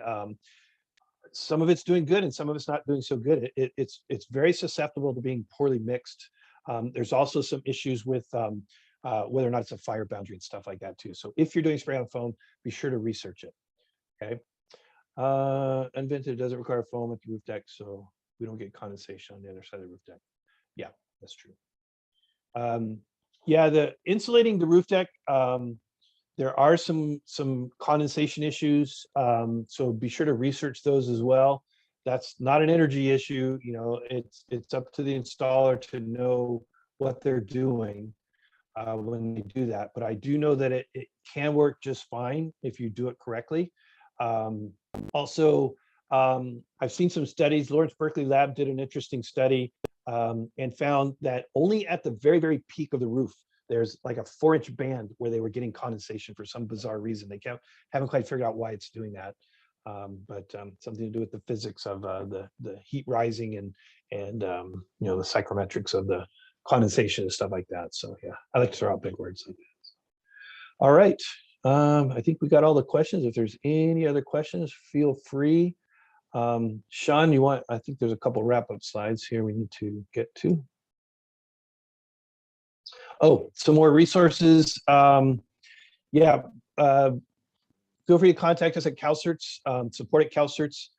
some of it's doing good and some of it's not doing so good. It's very susceptible to being poorly mixed. There's also some issues with whether or not it's a fire boundary and stuff like that too. So if you're doing spray on foam, be sure to research it. Okay. Unvented doesn't require foam at the roof deck, so we don't get condensation on the other side of the roof deck. Yeah, that's true. Yeah, the insulating the roof deck, there are some condensation issues, so be sure to research those as well. That's not an energy issue. It's up to the installer to know what they're doing when they do that. But I do know that it can work just fine if you do it correctly. Also, I've seen some studies. Lawrence Berkeley Lab did an interesting study and found that only at the very, very peak of the roof, there's like a 4-inch band where they were getting condensation for some bizarre reason. They haven't quite figured out why it's doing that. But something to do with the physics of the heat rising and the psychrometrics of the condensation and stuff like that. So yeah, I like to throw out big words like that. All right. I think we got all the questions. If there's any other questions, feel free. Sean, I think there's a couple wrap-up slides here we need to get to. Oh, some more resources. Yeah, feel free to contact us at CalCerts, support at CalCerts.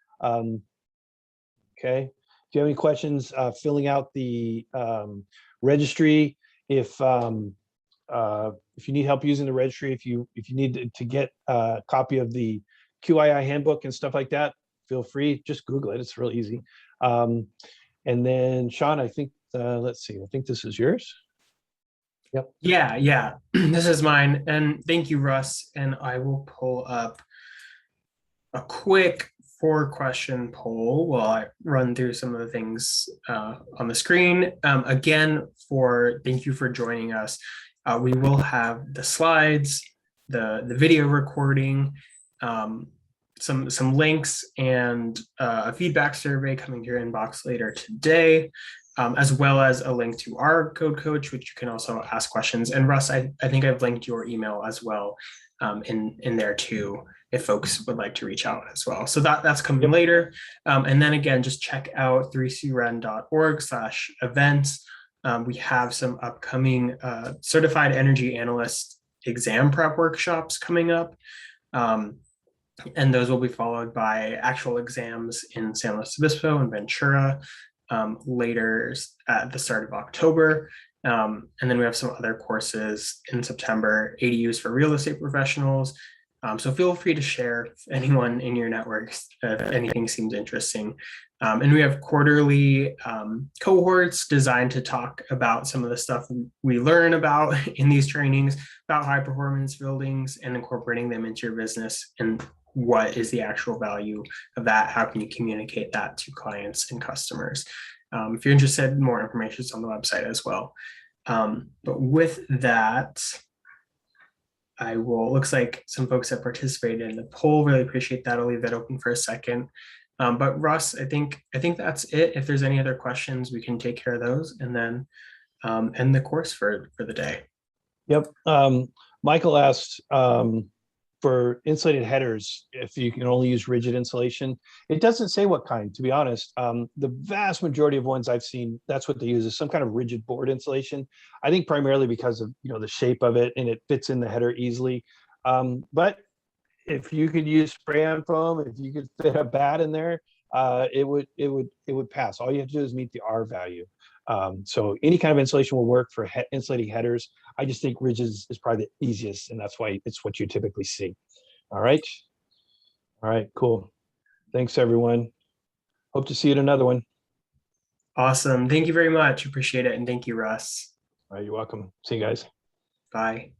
Okay. Do you have any questions filling out the registry? If you need help using the registry, if you need to get a copy of the QII handbook and stuff like that, feel free. Just Google it. It's real easy. And then Sean, I think let's see. I think this is yours. Yep. Yeah. This is mine. And thank you, Russ. And I will pull up a quick 4-question poll while I run through some of the things on the screen. Again, thank you for joining us. We will have the slides, the video recording, some links, and a feedback survey coming to your inbox later today, as well as a link to our code coach, which you can also ask questions. And Russ, I think I've linked your email as well in there too, if folks would like to reach out as well. So that's coming later. And then again, just check out 3cren.org/events. We have some upcoming certified energy analyst exam prep workshops coming up. And those will be followed by actual exams in San Luis Obispo and Ventura later at the start of October. And then we have some other courses in September, ADUs for real estate professionals. So feel free to share if anyone in your networks, if anything seems interesting. And we have quarterly cohorts designed to talk about some of the stuff we learn about in these trainings about high performance buildings and incorporating them into your business, and what is the actual value of that? How can you communicate that to clients and customers? If you're interested, more information is on the website as well. But with that, looks like some folks have participated in the poll. Really appreciate that. I'll leave that open for a second. But Russ, I think that's it. If there's any other questions, we can take care of those and then end the course for the day. Yep. Michael asked for insulated headers, if you can only use rigid insulation. It doesn't say what kind, to be honest. The vast majority of ones I've seen, that's what they use, is some kind of rigid board insulation. I think primarily because of the shape of it, and it fits in the header easily. But if you could use spray-on foam, if you could fit a bat in there, it would pass. All you have to do is meet the R value. So any kind of insulation will work for insulating headers. I just think rigid is probably the easiest, and that's why it's what you typically see. All right, cool. Thanks, everyone. Hope to see you at another one. Awesome. Thank you very much. Appreciate it. And thank you, Russ. All right, you're welcome. See you guys. Bye.